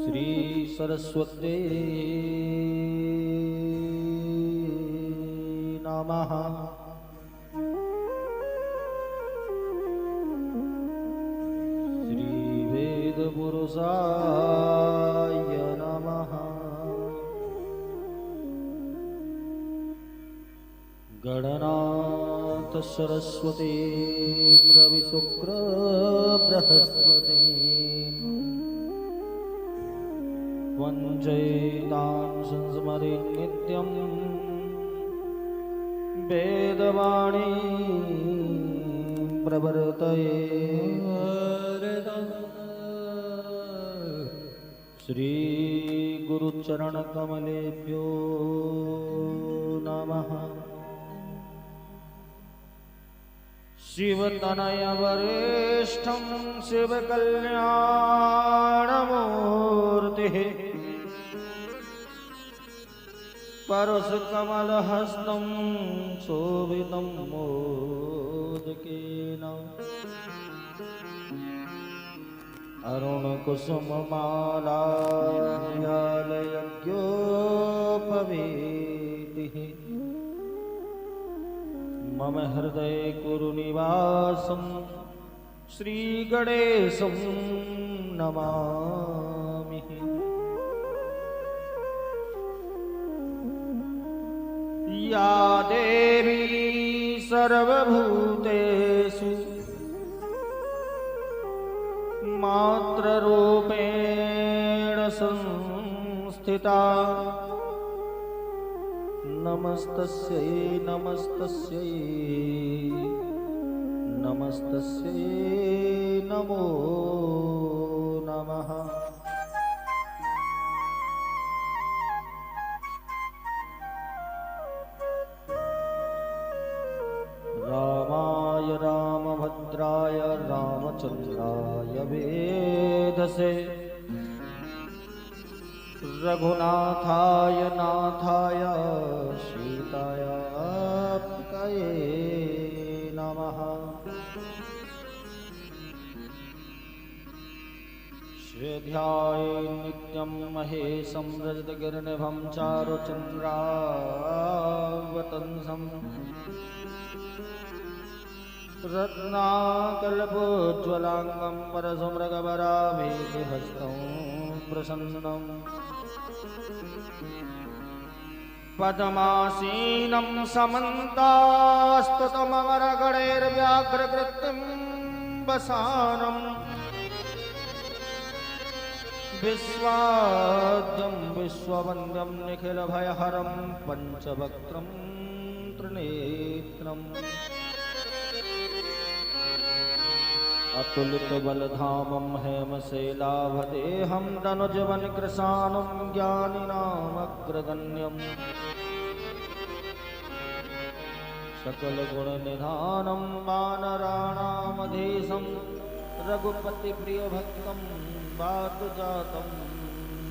श्री सरस्वती नमः। श्री वेद पुरुषाय नमः। गणनाथ सरस्वती रवि शुक्र बृहस्पति वंजयतां संस्मरे नित्यं वेदवाणी प्रवर्तये। श्री गुरुचरण कमलेभ्यो नमः। शिवतनय वरिष्ठं शिवकल्याणमूर्तिः परशुकमलहस्तं शोभितं मोदकेन अरुणकुसुममालायालयज्ञोपवीतिः मम हृदये कुरु निवासं श्रीगणेशं नमामि। या देवी सर्वभूतेषु मात्ररूपेण संस्थिता नमस्तस्यै नमस्तस्यै नमस्तस्यै नमो नमः। रामाय रामभद्राय रामचन्द्राय वेधसे रघुनाथाय नाथाय सीताय पितये नमः। श्रेध्याये नित्यं महेशं रजतगिरिनिभं चारुचन्द्रावतंसं रत्नाकल्पोज्ज्वलाङ्गं परशुमृगवराभीतिहस्तं प्रसन्नम् पद्मासीनं समन्तास्तुतमवरगणैर्व्याघ्रकृतिं वसानं विश्वाद्यं विश्ववन्द्यं निखिलभयहरं पञ्चवक्त्रं त्रिनेत्रम् अतुलितबलधामं हेमशैलाभदेहं दनुजवनकृशानं ज्ञानिनामग्रगण्यं सकलगुणनिधानं वानराणामधीशं रघुपतिप्रियभक्तं वातजातं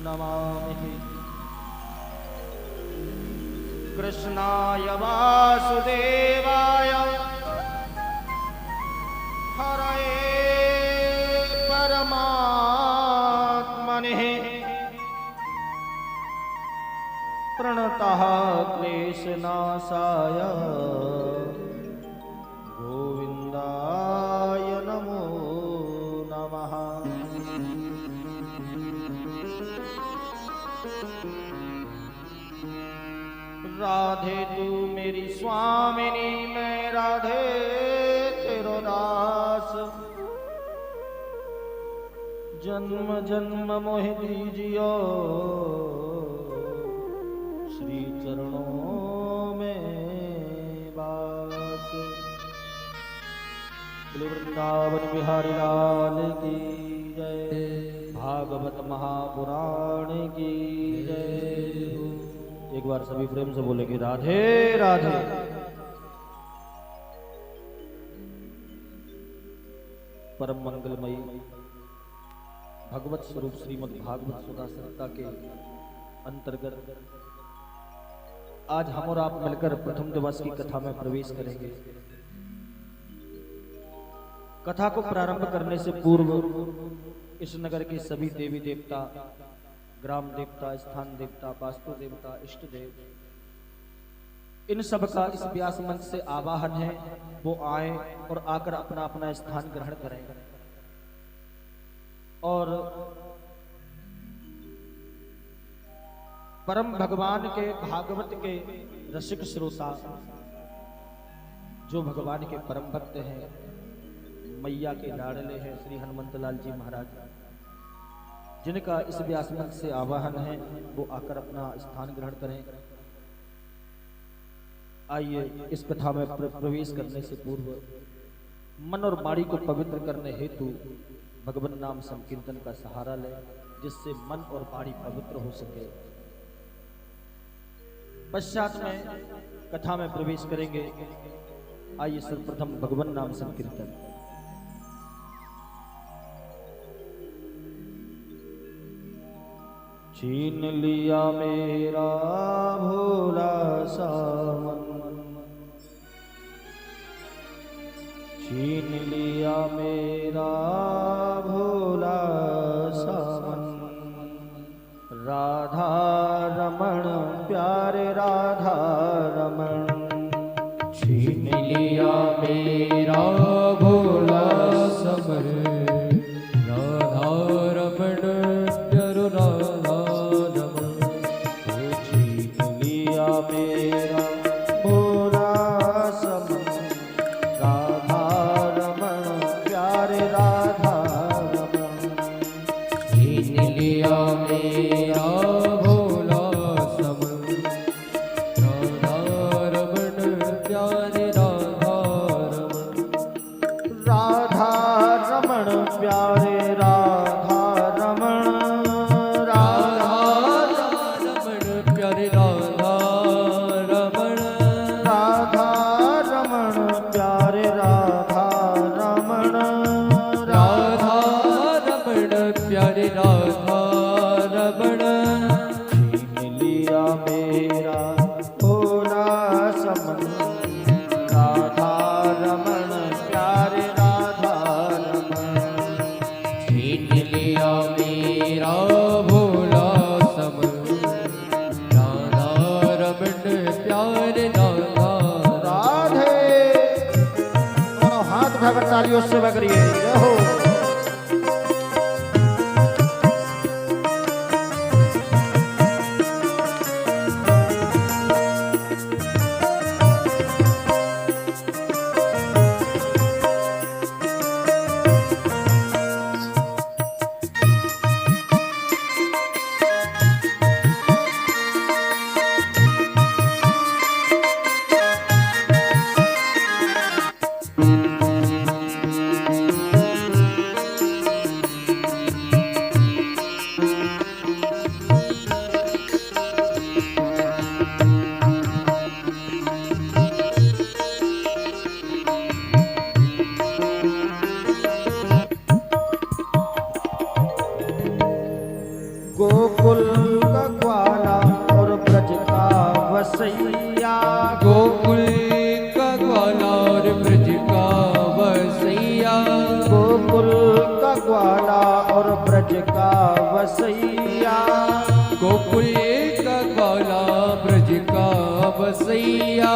नमामि। कृष्णाय वासुदेवाय हरये परमात्मने प्रणतः क्लेशनाशाय गोविन्दाय नमो नमः। राधे तू मेरी स्वामिनी मैं राधे तेरो दास जन्म जन्म मोह दीजियो श्री चरणों में वास। वृंदावन बिहारी लाल की जय। भागवत महापुराण की जय। एक बार सभी प्रेम से बोलेंगे राधे राधे। परम मंगलमयी भगवत स्वरूप श्रीमद् भागवत सुधा संहिता के अंतर्गत आज हम और आप मिलकर प्रथम दिवस की कथा में प्रवेश करेंगे। कथा को प्रारंभ करने से पूर्व इस नगर के सभी देवी देवता ग्राम देवता, स्थान देवता, वास्तु देवता, इष्ट देव, इन सब का इस व्यास मंच से आवाहन है। वो आए और आकर अपना अपना स्थान ग्रहण करें। और परम भगवान के भागवत के रसिक श्रोता, जो भगवान के परम भक्त हैं, मैया के लाडले हैं श्री हनुमंत लाल जी महाराज, जिनका इस व्यास मंच से आवाहन है, वो आकर अपना स्थान ग्रहण करें। आइए इस कथा में प्रवेश करने से पूर्व मन और वाणी को पवित्र करने हेतु भगवान नाम संकीर्तन का सहारा लें, जिससे मन और वाणी पवित्र हो सके। पश्चात में कथा में प्रवेश करेंगे। आइए सर्वप्रथम भगवान नाम संकीर्तन। छीन लिया मेरा भोला सावन, छीन लिया मेरा भोला सावन, राधा रमण प्यारे राधा रमण, छीन लिया मेरा भोला सावन, राधा रमण प्यारो राधा रमण, छीन लिया मेरा भोला सावन, राधा रमण प्यारे राधा रमण, छीन लिया मेरा भोला सावन, राधा रमण प्यारे राधा रमण, राधा रमण प्यारे राधा रमण, राधा रमण प्यारे राधा रमण, राधा रमण प्यारे राधा रमण, राधा रमण प्यारे राधा रमण, छीन लिया मेरा भोला समन, राधा रमण प्यारे राधा रमण, छीन लिया मेरा भोला समन, राधा रमण प्यारे राधा राधे। दोनों हाथ उठाकर तालियों से बकरिए जय हो। गोकुल का ग्वाला और ब्रज का वसैया, गोकुल का ग्वाला और ब्रज का वसैया, गोकुल का ग्वाला और ब्रज का वसैया, गोकुल का ग्वाला ब्रज का वसैया,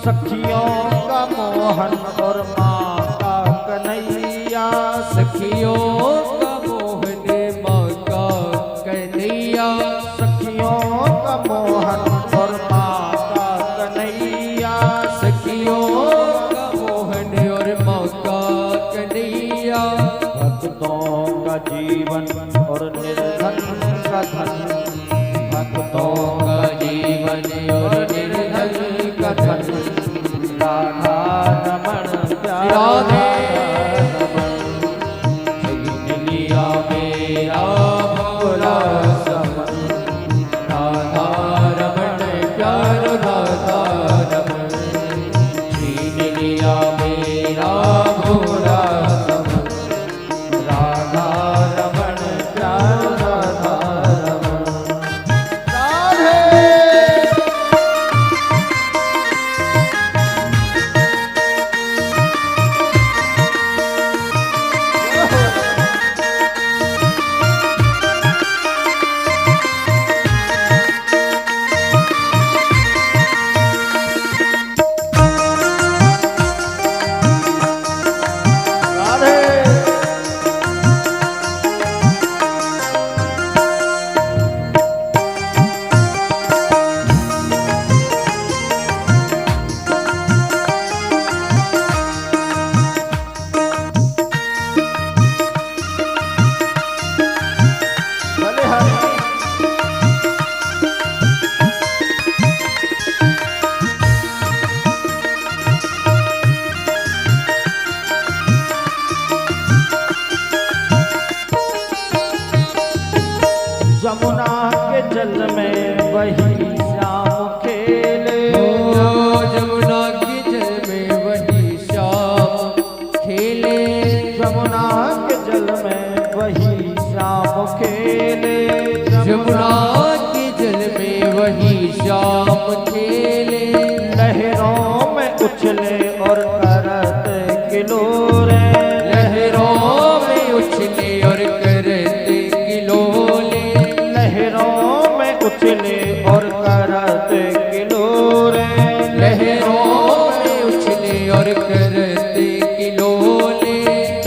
सखियों का मोहन और माँ का कन्हैया, सखियों का मोहन माँ का कन्हैया, सखियों का मोहन और माँ का कन्हैया, सखियों का मोहन और माँ का कन्हैया, भक्तों का जीवन और निर्धन का धन, भक्तों का जीवन और निर्धन का धन, राधा रमण प्यारे राधे रमण, छीन लिया मेरा भोला समन, राधा रमण प्यारो राधा रमण, छीन लिया मेरा भोला समन, राधा रमण प्यारे राधा रमण, राधे। जमुना के जल में वही श्याम खेले। जमुना के जल में वही श्याम खेले। जमुना के जल में वही श्याम खेले। जमुना के जल में वही श्याम खेले। लहरों में उछले और करत किलोरे। लहरों में उछले और करते किलोले। लहरों में उछले और करत किलोरे। लहरों में उछले और करते किलोले।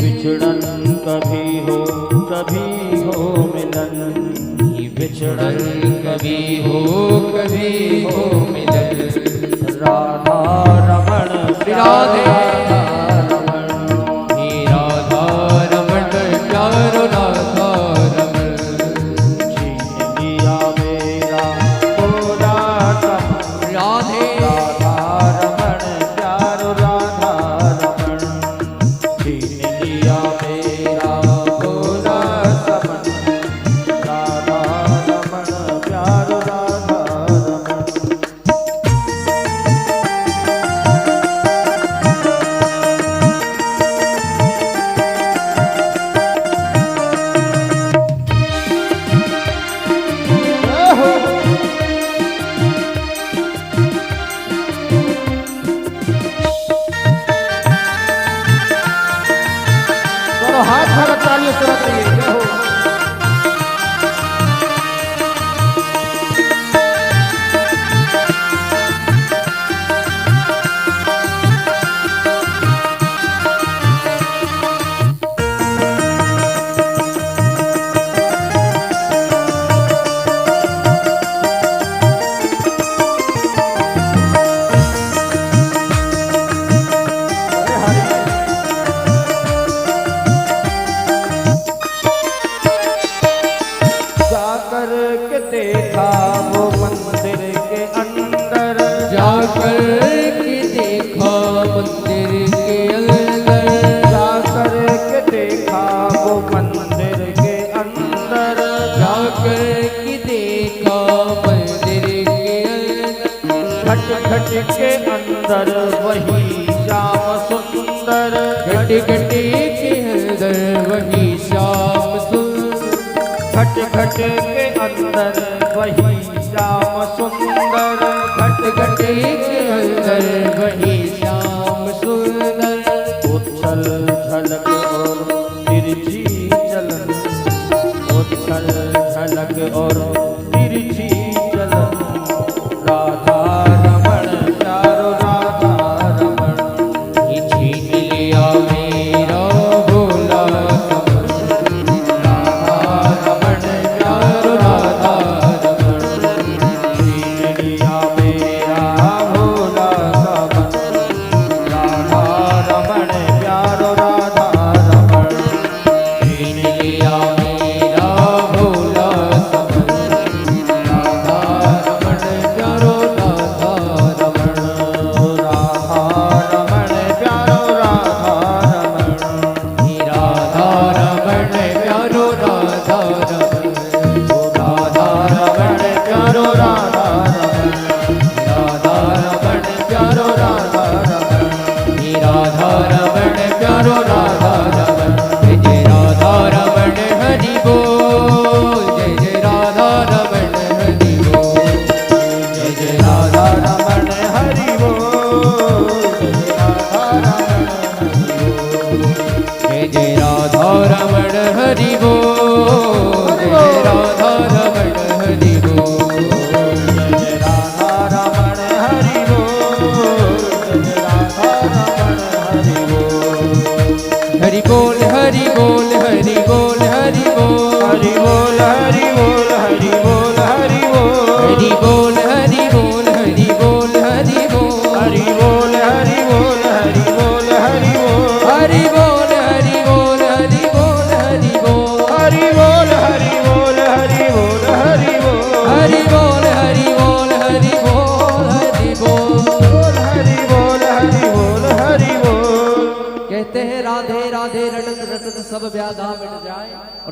बिछड़न कभी हो मिलन। बिछड़न कभी हो मिलन। राधा रमण राधे रमण। हे राधा रमण प्यारो राधा रमण। छीन लिया मेरा भोला समन। राधे राधा रमण प्यारो राधा रमण। छीन लिया मेरा भोला समन। राधा रमण प्यारो राधा रमण। दोनों हाथ में तालियों से रख रही है। जय हो। अरे हरि जाकर के देखा वो मंदिर के अंदर। जाकर के देखा मंदिर के अंदर। जाकर के देखा वो मंदिर के अंदर। जाकर के देखा मंदिर के अंदर। घट घट के अंदर वही श्याम सुंदर। घट घट के अंदर वही श्याम सुंदर। घट घट के अंदर वही श्याम सुंदर। घट घट के अंदर वही श्याम सुंदर। उछल झलक और तिरछी चलन। उछल झलक और तिरछी चलन। राधा रमण प्यारो राधा रमण। ये छीन लिया मेरा भोला समन। राधा रमण प्यारो राधा रमण। छीन लिया मेरा भोला समन। राधा रमण प्यारो राधा रमण। छीन लिया मेरा भोला समन। राधा रमण प्यारो राधा रमण। राधा रमण प्यारो राधा रमण। हे राधा रमण प्यारो राधा रमण। राधा रमण प्यारो राधा रमण। राधा रमण प्यारो राधा रमण। हे राधा रमण प्यारो राधा रमण। जय जय राधा रमण हरि बोल। जय जय राधा रमण हरि बोल। जय जय राधा रमण हरि बोल। जय जय राधा रमण हरि बोल। जय जय राधा रमण हरि बोल। जय जय राधा रमण हरि बोल। जय राधा रमण हरि बोल। हरि बोल हरि बोल हरि बोल हरि बोल। हरि बोल हरि बोल हरि बोल हरि बोल। हरि बोल हरि बोल हरि बोल हरि बोल। हरि बोल हरि बोल हरि बोल हरि बोल। हरि बोल हरि बोल हरि बोल हरि बोल। हरि बोल हरि बोल हरि बोल हरि हरि बोल बोल। हरि बोल हरि बोल हरि बोल। हरि बोल हरि बोल हरि बोल। कहते हैं राधे राधे रटत रटत सब व्याधा मिट जाए। और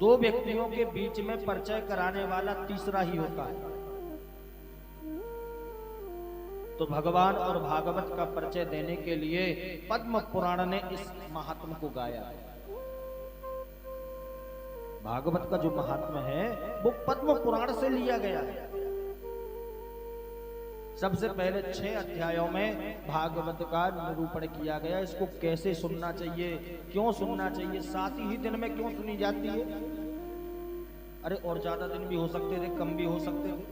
दो व्यक्तियों के बीच में परिचय कराने वाला तीसरा ही होता है। तो भगवान और भागवत का परिचय देने के लिए पद्म पुराण ने इस महात्म को गाया है। भागवत का जो महात्म है वो पद्म पुराण से लिया गया है। सबसे पहले 6 अध्यायों में भागवत का निरूपण किया गया। इसको कैसे सुनना चाहिए, क्यों सुनना चाहिए, 7 ही दिन में क्यों सुनी जाती है। अरे और ज्यादा दिन भी हो सकते थे, कम भी हो सकते थे।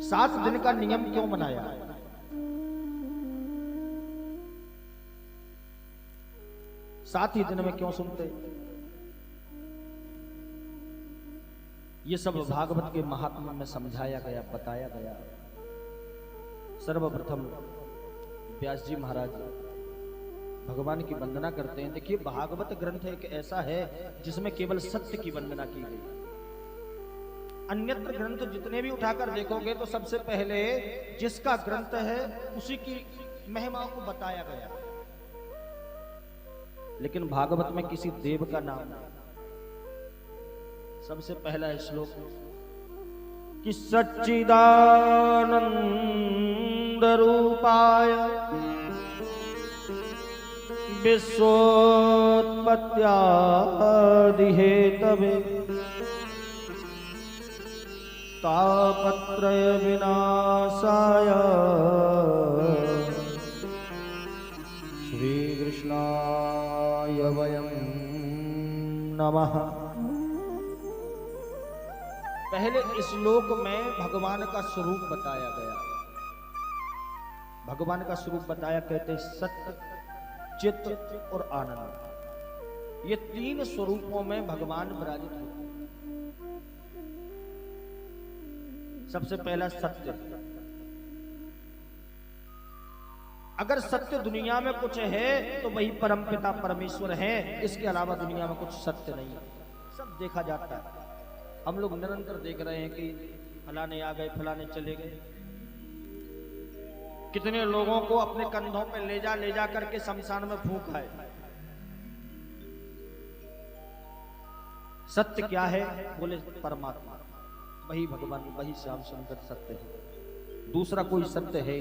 7 दिन का नियम क्यों बनाया? 7 ही दिन में क्यों सुनते? ये सब भागवत के महात्मा में समझाया गया, बताया गया। सर्वप्रथम व्यास जी महाराज भगवान की वंदना करते हैं। देखिए भागवत ग्रंथ एक ऐसा है जिसमें केवल सत्य की वंदना की गई। अन्यत्र ग्रंथ जितने भी उठाकर देखोगे तो सबसे पहले जिसका ग्रंथ है उसी की महिमा को बताया गया, लेकिन भागवत में किसी देव का नाम नहीं। सबसे पहला श्लोक कि सच्चिदानंद रूपाय विश्वोत्पत्त्यादि हेतवे तापत्रय विनाशाय श्री कृष्णाय वयं नमः। पहले श्लोक में भगवान का स्वरूप बताया गया। भगवान का स्वरूप बताया, कहते सत्य, चित्त और आनंद। ये 3 स्वरूपों में भगवान विराजित होते हैं। सबसे पहला सत्य। अगर सत्य दुनिया में कुछ है तो वही परमपिता परमेश्वर है। इसके अलावा दुनिया में कुछ सत्य नहीं है। सब देखा जाता है। हम लोग निरंतर देख रहे हैं कि फलाने आ गए, फलाने चले गए। कितने लोगों को अपने कंधों पे ले जा करके शमशान में फूंक है। सत्य क्या है? बोले परमात्मा, वही भगवान, वही श्याम सुंदर सत्य है। दूसरा कोई सत्य है?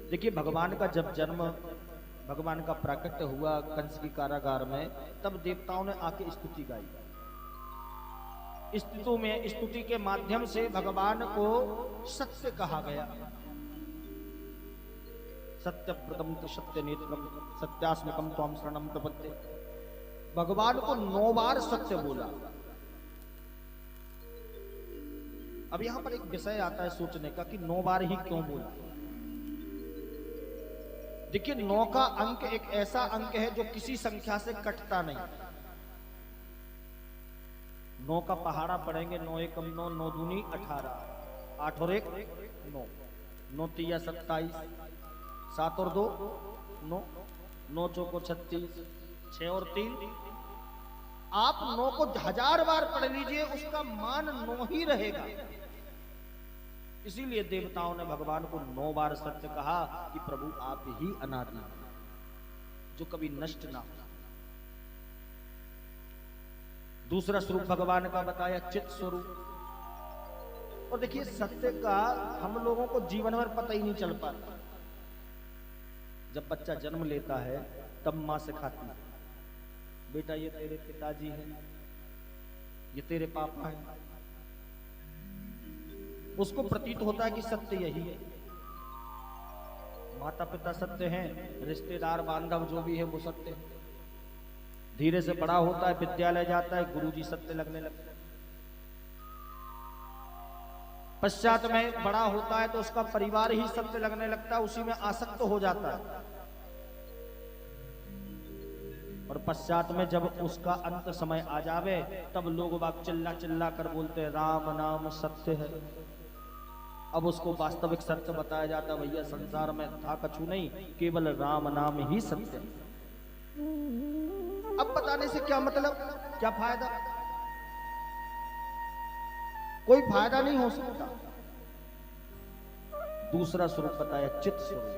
देखिए भगवान का जब जन्म, भगवान का प्राकट्य हुआ कंस की कारागार में, तब देवताओं ने आके स्तुति गाई। स्तुति के माध्यम से भगवान को सत्य कहा गया। सत्य प्रथम सत्य नेत्रम सत्यास्मकम त्वाम शरणम प्रपद्ये। भगवान को 9 बार सत्य बोला। अब यहां पर एक विषय आता है सोचने का कि 9 बार ही क्यों बोला। देखिए 9 का अंक एक ऐसा अंक है जो किसी संख्या से कटता नहीं। 9 का पहाड़ा पढ़ेंगे, 9 एकम 9, 9 दूनी 18, 8 और 1 9, 9 तिया 27, 7 और 2 9, 9 चौको 36, 6 और 3। आप 9 को 1000 बार पढ़ लीजिए, उसका मान 9 ही रहेगा। इसीलिए देवताओं ने भगवान को 9 बार सत्य कहा कि प्रभु आप ही अनादि, जो कभी नष्ट ना हो। दूसरा स्वरूप भगवान का बताया चित्त स्वरूप। और देखिए सत्य का हम लोगों को जीवन भर पता ही नहीं चल पाता। जब बच्चा जन्म लेता है तब मां सिखाती है, बेटा ये तेरे पिताजी हैं, ये तेरे पापा हैं। उसको प्रतीत होता है कि सत्य यही है। माता पिता सत्य हैं, रिश्तेदार बांधव जो भी है वो सत्य है। धीरे से बड़ा होता है, विद्यालय जाता है, गुरुजी सत्य लगने लगता है। पश्चात में बड़ा होता है तो उसका परिवार ही सत्य लगने लगता है, उसी में आसक्त हो जाता है। और पश्चात में जब उसका अंत समय आ जावे तब लोग बाग चिल्ला चिल्ला कर बोलते हैं राम नाम सत्य है। अब उसको वास्तविक सत्य बताया जाता है, भैया संसार में था कछु नहीं, केवल राम नाम ही सत्य है। अब बताने से क्या मतलब, क्या फायदा? कोई फायदा नहीं हो सकता। दूसरा स्वरूप बताया चित्त स्वरूप।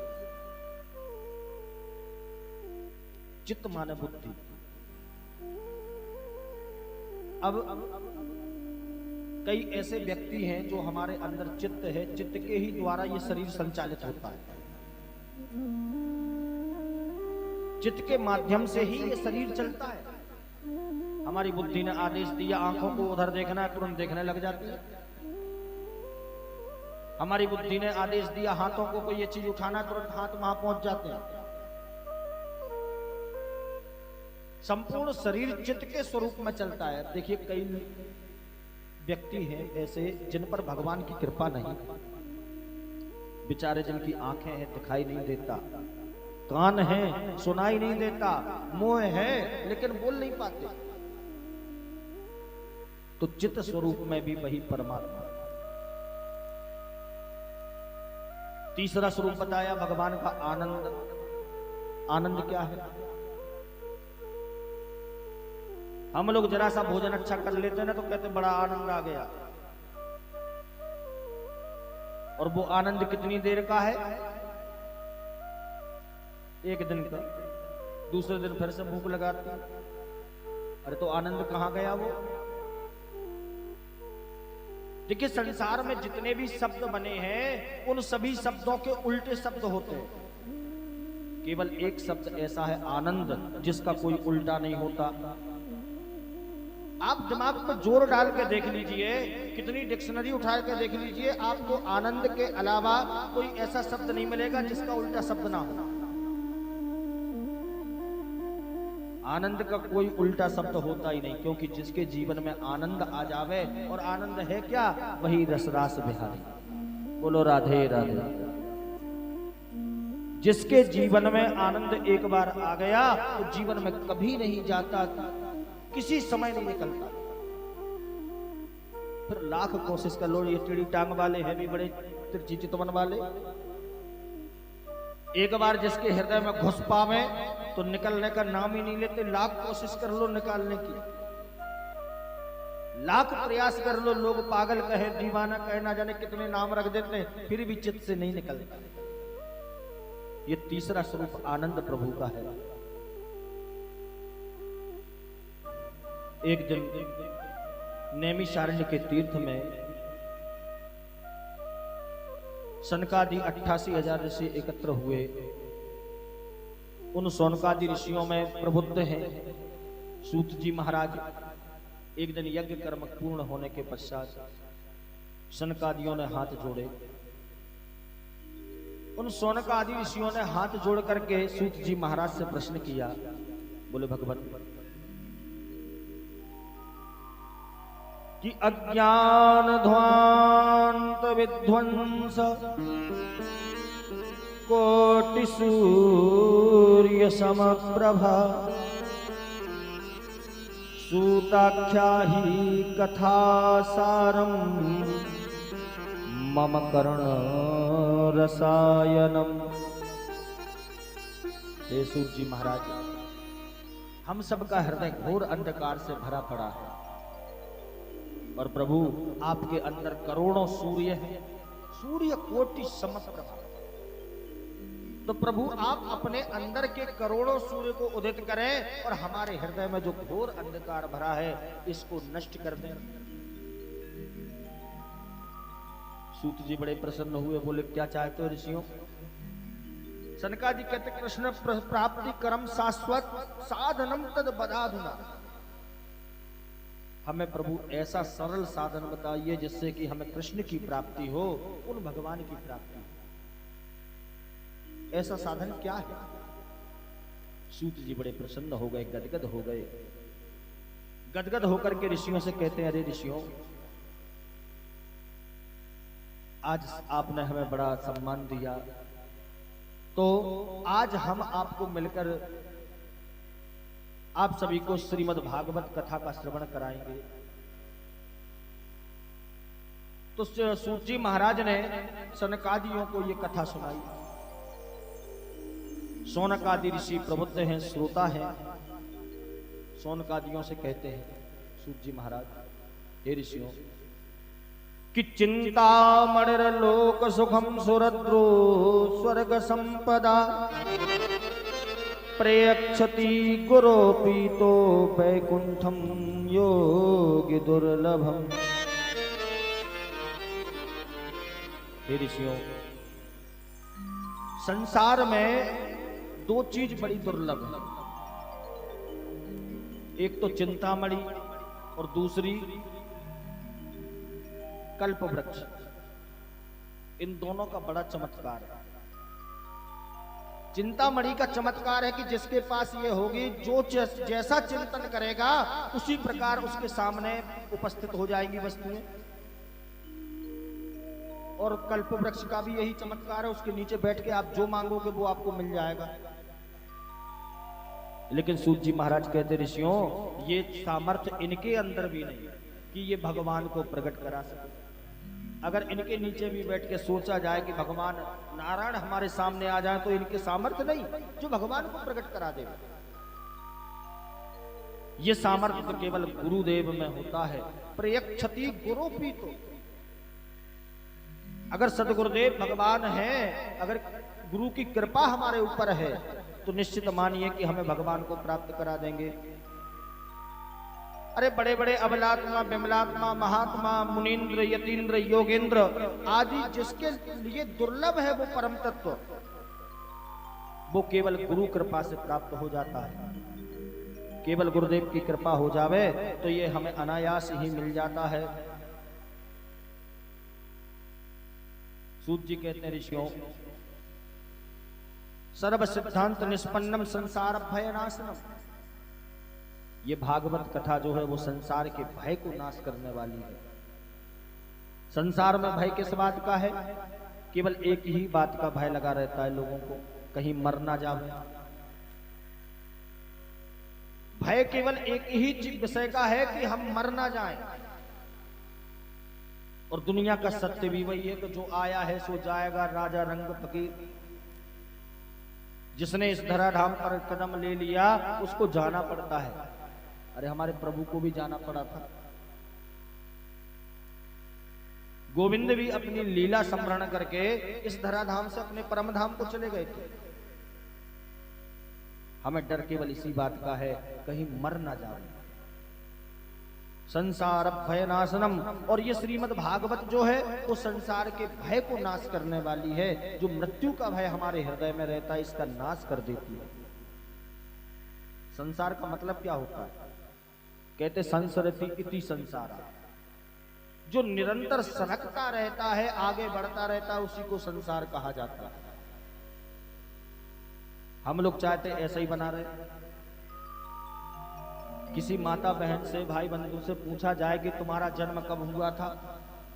चित्त माने बुद्धि। अब कई ऐसे व्यक्ति हैं जो हमारे अंदर चित्त है, चित्त के ही द्वारा ये शरीर संचालित होता है, चित्त के माध्यम से ही ये शरीर चलता है। हमारी बुद्धि ने आदेश दिया आंखों को उधर देखना है, तुरंत देखने लग जाती है। हमारी बुद्धि ने आदेश दिया हाथों को कोई ये चीज उठाना, तुरंत हाथ वहां पहुंच जाते हैं। संपूर्ण शरीर चित्त के स्वरूप में चलता है। देखिए कई व्यक्ति हैं ऐसे जिन पर भगवान की कृपा नहीं, बेचारे जिनकी आंखें हैं दिखाई नहीं देता, कान है सुनाई नहीं देता, मुंह है लेकिन बोल नहीं पाते, तो चित्त स्वरूप में भी वही परमात्मा। तीसरा स्वरूप बताया भगवान का आनंद। आनंद क्या है? हम लोग जरा सा भोजन अच्छा कर लेते हैं ना तो कहते बड़ा आनंद आ गया, और वो आनंद कितनी देर का है? एक दिन का। दूसरे दिन फिर से भूख लगाती, अरे तो आनंद कहां गया वो? देखिए संसार में जितने भी शब्द बने हैं उन सभी शब्दों के उल्टे शब्द होते हैं। केवल एक शब्द ऐसा है आनंद, जिसका कोई उल्टा नहीं होता। आप दिमाग पर जोर डाल के देख लीजिए, कितनी डिक्शनरी उठा के देख लीजिए, आपको आनंद के अलावा कोई ऐसा शब्द नहीं मिलेगा जिसका उल्टा शब्द ना हो। आनंद का कोई उल्टा शब्द होता ही नहीं, क्योंकि जिसके जीवन में आनंद आ जावे, और आनंद है क्या? वही रसरास बिहारी। बोलो राधे राधे। जिसके जीवन में आनंद एक बार आ गया तो जीवन में कभी नहीं जाता, किसी समय नहीं निकलता। फिर लाख कोशिश कर लो, ये टेढ़ी टांग वाले हैं भी बड़े तिरछी चितवन वाले, एक बार जिसके हृदय में घुस पावे तो निकलने का नाम ही नहीं लेते। लाख कोशिश कर लो निकालने की, लाख प्रयास कर लो, लोग पागल कहे, दीवाना कहे, ना जाने कितने नाम रख देते हैं, फिर भी चित्त से नहीं निकलता। ये तीसरा स्वरूप आनंद प्रभु का है। एक दिन नैमिषारण्य के तीर्थ में सनकादि 88,000 ऋषि एकत्र हुए। उन सोनकादि ऋषियों में प्रबुद्ध हैं सूत जी महाराज। एक दिन यज्ञ कर्म पूर्ण होने के पश्चात सनकादियों ने हाथ जोड़े। उन सोनकादि ऋषियों ने हाथ जोड़ करके सूत जी महाराज से प्रश्न किया, बोले भगवान कि अज्ञान ध्वांत विध्वंस कोटि सूर्य समप्रभा सूताख्या ही कथा सारम मम कर्ण रसायनम। हे सूत जी महाराज, हम सबका हृदय घोर अंधकार से भरा पड़ा है, और प्रभु आपके अंदर करोड़ों सूर्य हैं, सूर्य कोटि समप्रभा। तो प्रभु आप अपने अंदर के करोड़ों सूर्य को उदित करें और हमारे हृदय में जो घोर अंधकार भरा है इसको नष्ट कर दें। सूत जी बड़े प्रसन्न हुए, बोले क्या चाहते हो ऋषियों? सनकादि कहते कृष्ण प्राप्ति कर्म शाश्वत साधनम तद बदाधुना। हमें प्रभु ऐसा सरल साधन बताइए जिससे कि हमें कृष्ण की प्राप्ति हो, उन भगवान की प्राप्ति। ऐसा साधन क्या है? सूत जी बड़े प्रसन्न हो गए, गदगद हो गए। गदगद होकर के ऋषियों से कहते हैं, अरे ऋषियों, आज आपने हमें बड़ा सम्मान दिया, तो आज हम आपको मिलकर आप सभी को श्रीमद् भागवत कथा का श्रवण कराएंगे। तो सूत जी महाराज ने सनकादियों को ये कथा सुनाई। सोनकादि ऋषि प्रबुद्ध हैं, श्रोता हैं। सोनकादियों से कहते हैं सूत जी महाराज, हे ऋषियों, कि चिंता मणिर लोक सुखम सुरद्रो स्वर्ग संपदा प्रयच्छति गुरोपीतो वैकुंठम योगी दुर्लभम। हे ऋषियों, संसार में दो चीज बड़ी दुर्लभ है, एक तो चिंतामणि और दूसरी कल्प वृक्ष। इन दोनों का बड़ा चमत्कार है। चिंतामणि का चमत्कार है कि जिसके पास ये होगी, जो जैसा चिंतन करेगा उसी प्रकार उसके सामने उपस्थित हो जाएंगी वस्तुएं। और कल्प वृक्ष का भी यही चमत्कार है, उसके नीचे बैठ के आप जो मांगोगे वो आपको मिल जाएगा। लेकिन सूत जी महाराज कहते, ऋषियों ये सामर्थ्य इनके अंदर भी नहीं कि ये भगवान को प्रकट करा सके। अगर इनके नीचे भी बैठ के सोचा जाए कि भगवान नारायण हमारे सामने आ जाए, तो इनके सामर्थ्य नहीं जो भगवान को प्रकट करा दे। ये सामर्थ्य तो केवल गुरुदेव में होता है। प्रयच्छति गुरोपीतो, अगर सदगुरुदेव भगवान है, अगर गुरु की कृपा हमारे ऊपर है, तो निश्चित मानिए कि हमें भगवान को प्राप्त करा देंगे। अरे बड़े बड़े अबलात्मा, विमलात्मा, महात्मा, मुनीन्द्र, यतीन्द्र, योगेंद्र आदि जिसके लिए दुर्लभ है वो परम तत्व, वो केवल गुरु कृपा से प्राप्त हो जाता है। केवल गुरुदेव की कृपा हो जावे तो ये हमें अनायास ही मिल जाता है। सूत जी कहते हैं, ऋषियों सर्व सिद्धांत निष्पन्नम संसार भय नाशनम। ये भागवत कथा जो है वो संसार के भय को नाश करने वाली है। संसार में भय किस बात का है? केवल एक ही बात का भय लगा रहता है लोगों को, कहीं मर ना जावे। भय केवल एक ही विषय का है कि हम मर ना जाएं। और दुनिया का सत्य भी वही है कि जो आया है सो जाएगा। राजा रंग फकीर, जिसने इस धराधाम पर कदम ले लिया उसको जाना पड़ता है। अरे हमारे प्रभु को भी जाना पड़ा था। गोविंद भी अपनी लीला स्मरण करके इस धराधाम से अपने परम धाम को चले गए थे। हमें डर केवल इसी बात का है, कहीं मर ना जाए। संसार भय नाशनम, और ये श्रीमद् भागवत जो है वो संसार के भय को नाश करने वाली है। जो मृत्यु का भय हमारे हृदय में रहता है, इसका नाश कर देती है। संसार का मतलब क्या होता है? कहते संसरति इति संसारा, जो निरंतर सनकता रहता है, आगे बढ़ता रहता है, उसी को संसार कहा जाता है। हम लोग चाहते ऐसा ही बना रहे। किसी माता बहन से, भाई बंधु से पूछा जाए कि तुम्हारा जन्म कब हुआ था,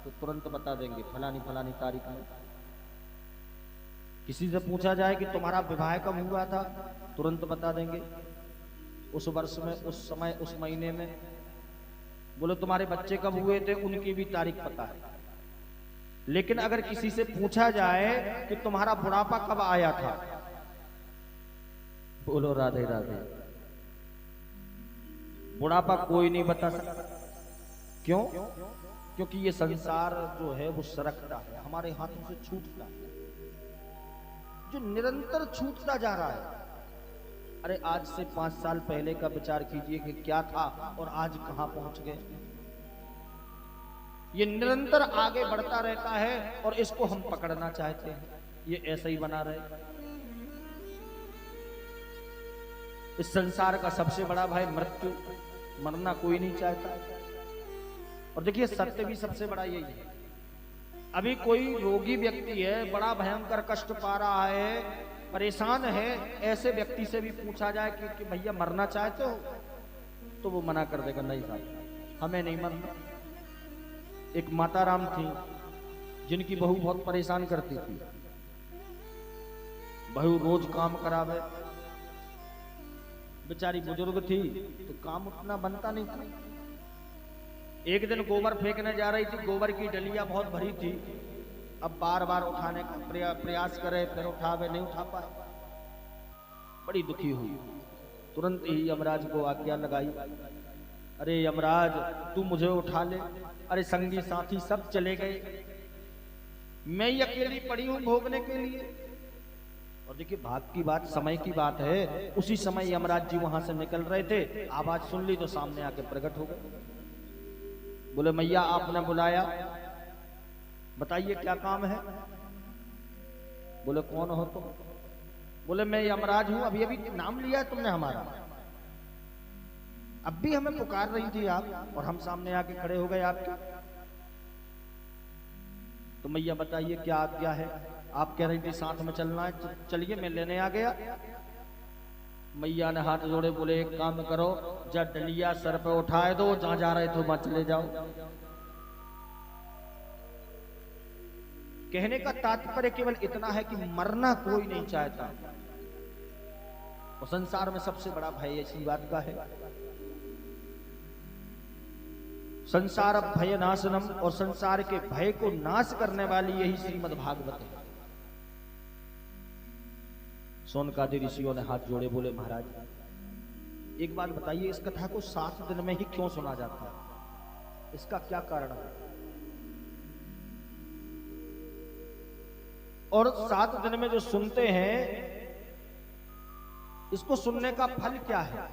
तो तुरंत बता देंगे फलानी फलानी तारीख में। किसी से पूछा जाए कि तुम्हारा विवाह कब हुआ था, तुरंत बता देंगे उस वर्ष में, उस समय, उस महीने में। बोले तुम्हारे बच्चे कब हुए थे, उनकी भी तारीख पता है। लेकिन अगर किसी से पूछा जाए कि तुम्हारा बुढ़ापा कब आया था, बोलो राधे राधे, बुढ़ापा कोई नहीं बता सकता। क्यों? क्योंकि ये संसार जो है वो सरकता है, हमारे हाथों से छूटता है, जो निरंतर छूटता जा रहा है। अरे आज से 5 साल पहले का विचार कीजिए कि क्या था और आज कहां पहुंच गए। ये निरंतर आगे बढ़ता रहता है और इसको हम पकड़ना चाहते हैं। ये ऐसा ही बना रहे। इस संसार का सबसे बड़ा भय मृत्यु, मरना कोई नहीं चाहता। और देखिए सत्य भी सबसे बड़ा यही है। अभी कोई रोगी व्यक्ति है, बड़ा भयंकर कष्ट पा रहा है, परेशान है, ऐसे व्यक्ति से भी पूछा जाए कि भैया मरना चाहते हो, तो वो मना कर देगा, नहीं साहब हमें नहीं मरना। एक माता राम थी जिनकी बहू बहुत परेशान करती थी। बहू रोज काम करावे, बेचारी बुजुर्ग थी तो काम उतना बनता नहीं था। एक दिन गोबर फेंकने जा रही थी, गोबर की डलिया बहुत भरी थी। अब बार बार उठाने का प्रयास करे, फिर उठावे, नहीं उठा पाए, बड़ी दुखी हुई। तुरंत ही यमराज को आज्ञा लगाई, अरे यमराज तू मुझे उठा ले। अरे संगी साथी सब चले गए, मैं ही अकेली पड़ी हूं भोगने के लिए। और देखिए भाग की बात समय की बात है, उसी समय यमराज जी वहां से निकल रहे थे, आवाज सुन ली तो सामने आके प्रकट हो गए। बोले मैया आपने बुलाया, बताइए क्या काम है। बोले कौन हो तुम। बोले मैं यमराज हूं, अभी अभी नाम लिया है तुमने हमारा, अब भी हमें पुकार रही थी आप और हम सामने आके खड़े हो गए आपके। तो मैया बताइए क्या आज्ञा है। आप कह रही थी साथ में चलना है, चलिए मैं लेने आ गया। मैया ने हाथ जोड़े, बोले एक काम करो, जब डलिया सर पे उठाए दो, जहां जा रहे थे वहां चले जाओ। कहने का तात्पर्य केवल इतना है कि मरना कोई नहीं चाहता, और संसार में सबसे बड़ा भय इसी बात का है। संसार भय नाशनम, और संसार के भय को नाश करने वाली यही श्रीमद् भागवत है। सोनकादि ऋषियों ने हाथ जोड़े, बोले महाराज एक बात बताइए, इस कथा को 7 दिन में ही क्यों सुना जाता है, इसका क्या कारण है। और 7 दिन में जो सुनते हैं, इसको सुनने का फल क्या है।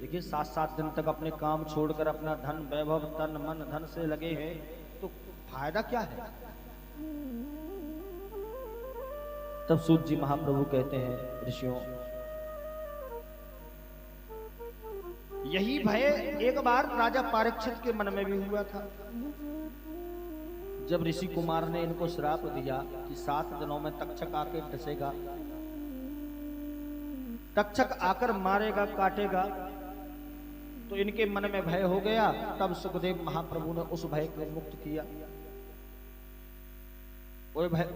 देखिए 7-7 दिन तक अपने काम छोड़कर अपना धन वैभव तन मन धन से लगे हैं, तो फायदा क्या है। तब सूत जी महाप्रभु कहते हैं ऋषियों, यही भय एक बार राजा परीक्षित के मन में भी हुआ था। जब ऋषि कुमार ने इनको श्राप दिया कि 7 दिनों में तक्षक आके डसेगा, तक्षक आकर मारेगा काटेगा, तो इनके मन में भय हो गया। तब सुखदेव महाप्रभु ने उस भय को मुक्त किया,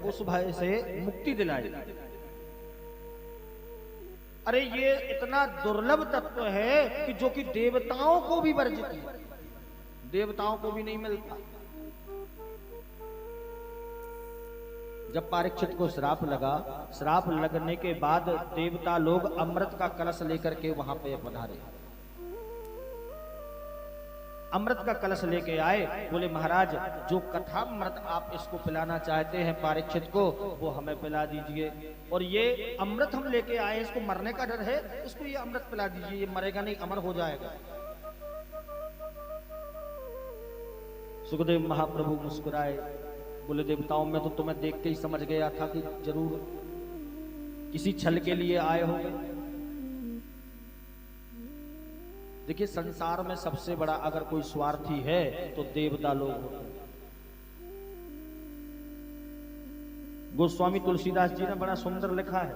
उस भय से मुक्ति दिलाई। अरे ये इतना दुर्लभ तत्व है कि जो कि देवताओं को भी वर्जित है, देवताओं को भी नहीं मिलता। जब परीक्षित को श्राप लगा, श्राप लगने के बाद देवता लोग अमृत का कलश लेकर के वहां पे पधारे, अमृत का कलश लेके आए। बोले महाराज जो कथा अमृत आप इसको पिलाना चाहते हैं परीक्षित को, वो हमें पिला दीजिए। और ये अमृत हम लेके आए, इसको मरने का डर है, इसको ये अमृत पिला दीजिए, ये मरेगा नहीं, अमर हो जाएगा। सुखदेव महाप्रभु मुस्कुराए, बोले देवताओं में तो तुम्हें देख के ही समझ गया था कि जरूर किसी छल के लिए आए होंगे। देखिए संसार में सबसे बड़ा अगर कोई स्वार्थी है तो देवता लोग होते हैं। गोस्वामी तुलसीदास जी ने बड़ा सुंदर लिखा है,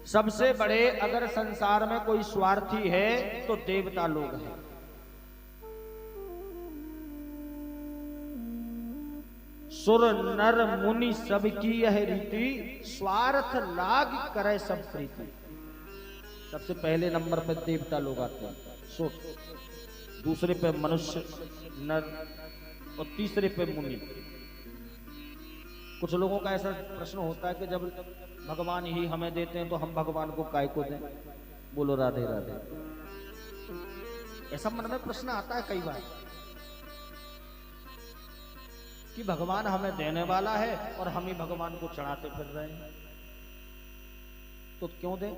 सबसे बड़े अगर संसार में कोई स्वार्थी है तो देवता लोग हैं। सुर नर मुनि सब की यह रीति, स्वार्थ लाग करे सब प्रीति। सबसे पहले नंबर पर देवता लोग आते हैं, सुर, दूसरे पे मनुष्य नर, और तीसरे पे मुनि। कुछ लोगों का ऐसा प्रश्न होता है कि जब भगवान ही हमें देते हैं तो हम भगवान को काय को दें। बोलो राधे राधे। ऐसा मन में प्रश्न आता है कई बार कि भगवान हमें देने वाला है और हम ही भगवान को चढ़ाते फिर रहे हैं, तो क्यों दें।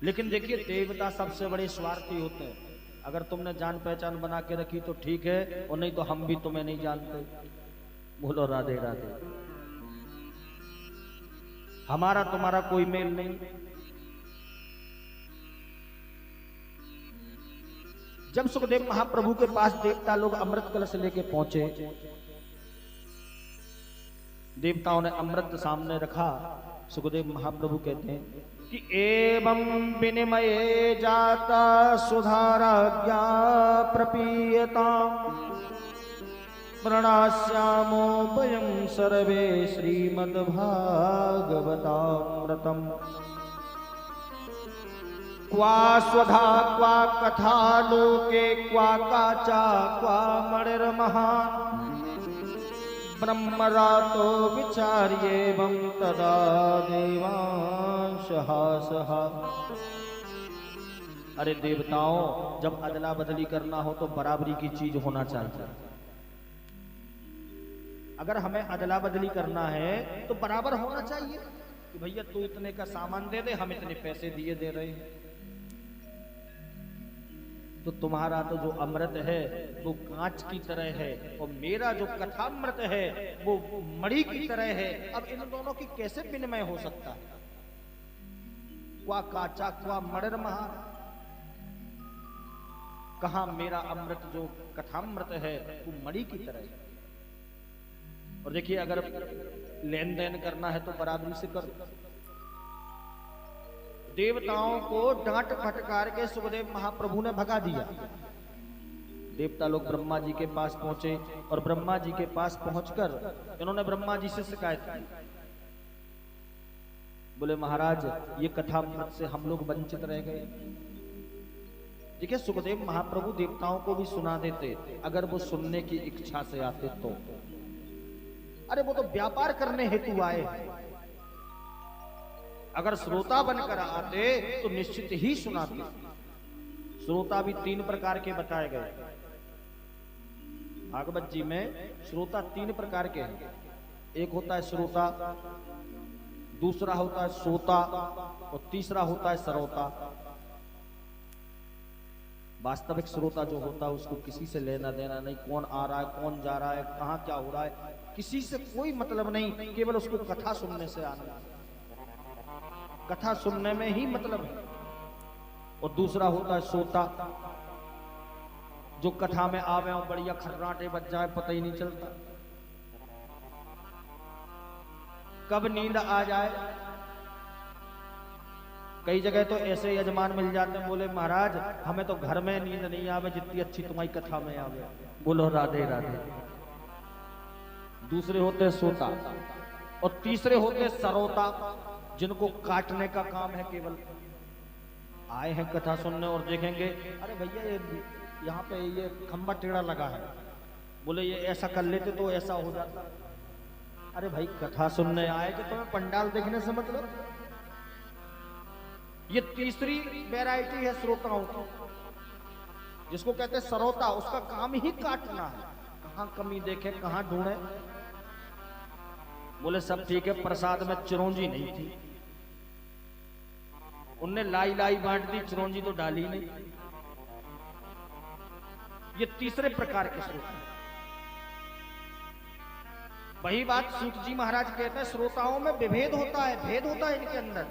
लेकिन देखिए देवता सबसे बड़े स्वार्थी होते हैं। अगर तुमने जान पहचान बना के रखी तो ठीक है, और नहीं तो हम भी तुम्हें नहीं जानते। बोलो राधे राधे। हमारा तुम्हारा कोई मेल नहीं। जब सुखदेव महाप्रभु के पास देवता लोग अमृत कलश लेके पहुंचे, देवताओं ने अमृत सामने रखा। सुखदेव महाप्रभु कहते हैं कि एवं विनिमये जाता सुधाराज्ञा प्रपीयता, प्रणास्यामो वयं सर्वे श्रीमद्भागवतामृतम्। क्वा स्वधा क्वा कथा लोके क्वा काचा क्वा मणिर्महान्, ब्रह्मरातो विचार्येवं तदा देवांशः सहा। अरे देवताओं, जब अदला बदली करना हो तो बराबरी की चीज होना चाहिए। अगर हमें अदला बदली करना है तो बराबर होना चाहिए कि भैया तू इतने का सामान दे दे, हम इतने पैसे दिए दे रहे हैं। तो तुम्हारा तो जो अमृत है वो कांच की तरह है और मेरा जो कथामृत है वो मणि की तरह है। अब इन दोनों की कैसे विनिमय हो सकता है? क्वा काचा क्वा मणिर महा। कहा मेरा अमृत जो कथामृत है वो मणि की तरह है। और देखिए अगर लेन देन करना है तो बराबरी से करो। देवताओं को डांट फटकार के सुखदेव महाप्रभु ने भगा दिया। देवता लोग ब्रह्मा जी के पास पहुंचे और ब्रह्मा जी के पास पहुंचकर इन्होंने ब्रह्मा जी से शिकायत की। बोले महाराज ये कथामृत से हम लोग वंचित रह गए। देखिए सुखदेव महाप्रभु देवताओं को भी सुना देते अगर वो सुनने की इच्छा से आते तो। अरे वो तो व्यापार करने हेतु आए, अगर श्रोता बनकर आते तो निश्चित ही सुनाते। श्रोता भी 3 प्रकार के बताए गए भागवत जी में। श्रोता 3 प्रकार के हैं। एक होता है श्रोता, दूसरा होता है श्रोता और तीसरा होता है सरोता। वास्तविक श्रोता जो होता है उसको किसी से लेना देना नहीं, कौन आ रहा है कौन जा रहा है कहां क्या हो रहा है किसी से कोई मतलब नहीं, केवल उसको कथा सुनने से आना, कथा सुनने में ही मतलब है। और दूसरा होता है श्रोता जो कथा में आवे और बढ़िया खर्राटे बज जाए पता ही नहीं चलता, कब नींद आ जाए। कई जगह तो ऐसे यजमान मिल जाते हैं, बोले महाराज हमें तो घर में नींद नहीं आवे जितनी अच्छी तुम्हारी कथा में आवे। बोलो राधे राधे। दूसरे होते हैं श्रोता और तीसरे होते हैं सरोता जिनको काटने का काम है। केवल आए हैं कथा सुनने और देखेंगे अरे भैया ये यहाँ पे ये खंबा टेढ़ा लगा है, बोले ये ऐसा कर लेते तो ऐसा हो जाता। अरे भाई कथा सुनने आए कि तुम्हें पंडाल देखने से मतलब। ये तीसरी वैरायटी है श्रोताओं की, जिसको कहते हैं सरोता। उसका काम ही काटना है, कहां कमी देखे कहां ढूंढे। बोले सब ठीक है, प्रसाद में चिरौंजी नहीं थी, उनने लाई लाई बांट दी, चिरौंजी तो डाली नहीं। ये तीसरे प्रकार के श्रोता। वही बात सूत जी महाराज कहते हैं श्रोताओं में विभेद होता है, भेद होता है इनके अंदर।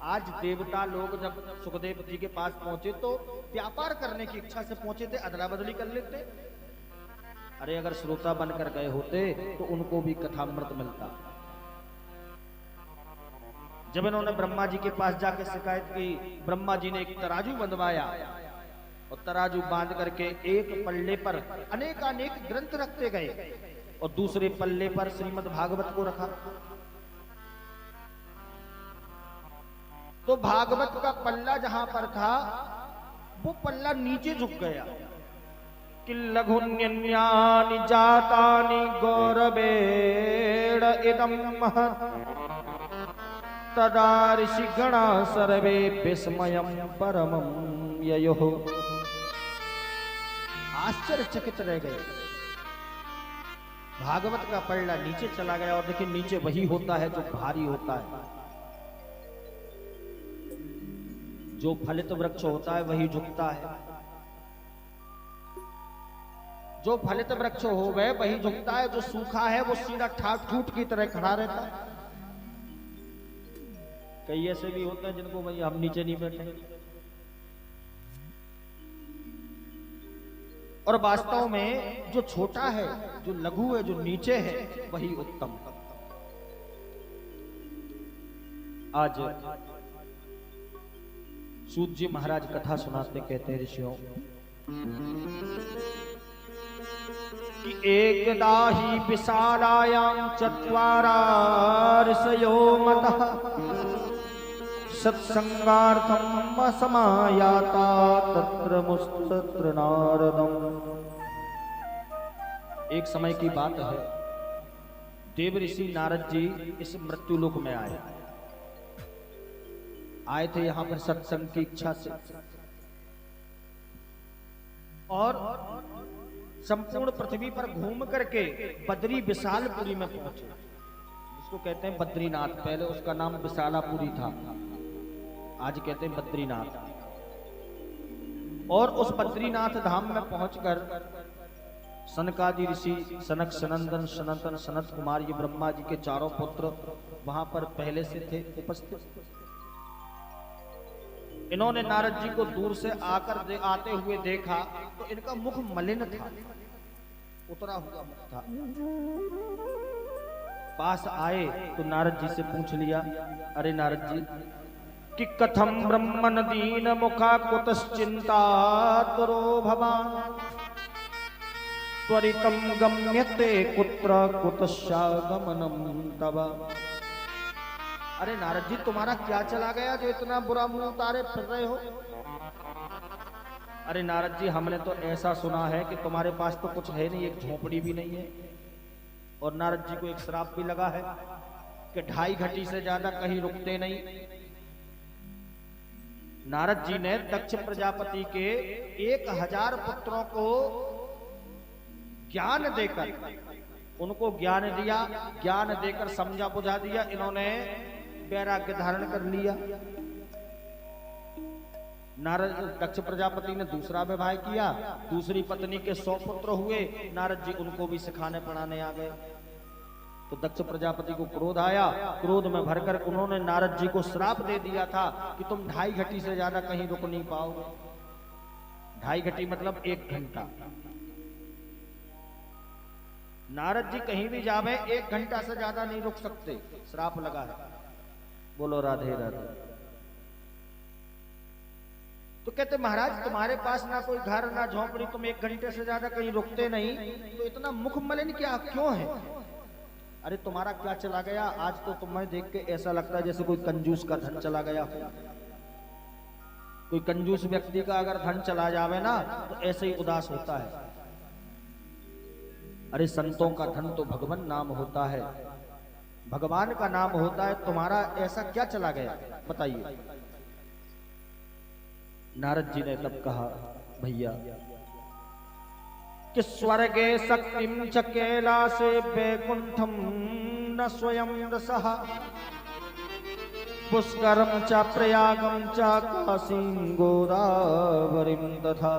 आज देवता लोग जब सुखदेव जी के पास पहुंचे तो व्यापार करने की इच्छा से पहुंचे थे, अदला बदली कर लेते। अरे अगर श्रोता बनकर गए होते तो उनको भी कथामृत मिलता। जब इन्होंने ब्रह्मा जी के पास जाकर शिकायत की, ब्रह्मा जी ने एक तराजू बंधवाया और तराजू बांध करके एक पल्ले पर अनेक ग्रंथ रखते गए और दूसरे पल्ले पर श्रीमद् भागवत को रखा। तो भागवत का पल्ला जहां पर था वो पल्ला नीचे झुक गया कि लघुन्यन्यानि जातानि गौरवेण इदं तदा ऋषिगणा सर्वे विस्मयं परमं ययोः। आश्चर्यचकित रह गए। भागवत का पल्ला नीचे चला गया और देखिए नीचे वही होता है जो भारी होता है। जो फलित वृक्ष होता है वही झुकता है, जो फलित वृक्ष हो गए वही झुकता है, जो सूखा है वो सीधा ठूठ की तरह खड़ा रहता है। कई ऐसे भी होते हैं जिनको भाई हम नीचे नहीं बैठे। और वास्तव में जो छोटा है, जो लघु है, जो नीचे है वही उत्तम। आज सूत जी महाराज कथा सुनाते कहते हैं ऋषियों कि एकदा ही विशालायां चत्वारा ऋषयो मतः सत्संगार्थम समायाता तत्र मुस्तत्र नारदम। एक समय की बात है, देव ऋषि नारद जी इस मृत्युलोक में आए थे यहां पर सत्संग की इच्छा से। और संपूर्ण पृथ्वी पर घूम करके बद्री विशालपुरी में पहुंचे, जिसको कहते हैं बद्रीनाथ। पहले उसका नाम विशालापुरी था, आज कहते हैं बद्रीनाथ। और उस बद्रीनाथ धाम में पहुंचकर सनकादि ऋषि, सनक, सनंदन, सनातन, सनत कुमार, ये ब्रह्मा जी के चारों पुत्र वहां पर पहले से थे उपस्थित। इन्होंने नारद जी को दूर से आते हुए देखा तो इनका मुख मलिन था, उतरा हुआ मुख था। पास आए तो नारद जी से पूछ लिया, अरे नारद जी कि कथम ब्रह्मन दीन मुखा कुतश्चिंता तुरो भवान त्वरितम गम्यते कुत्र कुतश्चागमनम तव। अरे नारद जी तुम्हारा क्या चला गया जो इतना बुरा मुंह उतारे फिर रहे हो? अरे नारद जी हमने तो ऐसा सुना है कि तुम्हारे पास तो कुछ है नहीं, एक झोपड़ी भी नहीं है। और नारद जी को एक श्राप भी लगा है कि 2.5 घटी से ज्यादा कहीं रुकते नहीं। नारद जी ने दक्ष प्रजापति के 1000 पुत्रों को ज्ञान देकर, उनको ज्ञान दिया, ज्ञान देकर समझा बुझा दिया। इन्होंने वैराग्य धारण कर लिया। नारद दक्ष प्रजापति ने दूसरा विवाह किया, दूसरी पत्नी के 100 पुत्र हुए। नारद जी उनको भी सिखाने पढ़ाने आ गए। तो दक्ष प्रजापति को क्रोध आया, क्रोध में भरकर उन्होंने नारद जी को श्राप दे दिया था कि तुम 2.5 घटी से ज्यादा कहीं रुक नहीं पाओगे। 2.5 घटी मतलब 1 घंटा। नारद जी कहीं भी जावे 1 घंटा से ज्यादा नहीं रुक सकते, श्राप लगा है। बोलो राधे राधे। तो कहते महाराज तुम्हारे पास ना कोई घर ना झोपड़ी, तुम 1 घंटे से ज्यादा कहीं रुकते नहीं, तो इतना मुख मलिन क्या क्यों है? अरे तुम्हारा क्या चला गया? आज तो तुम्हें देख के ऐसा लगता है जैसे कोई कंजूस का धन चला गया हो। कोई कंजूस व्यक्ति का अगर धन चला जावे ना तो ऐसे ही उदास होता है। अरे संतों का धन तो भगवान नाम होता है, भगवान का नाम होता है। तुम्हारा ऐसा क्या चला गया बताइए? नारद जी ने तब कहा, भैया कि स्वर्गे शक्तिम च कैलासे वैकुंठम न स्वयं रसः पुष्करम च प्रयागम च काशीं गोदावरीं तथा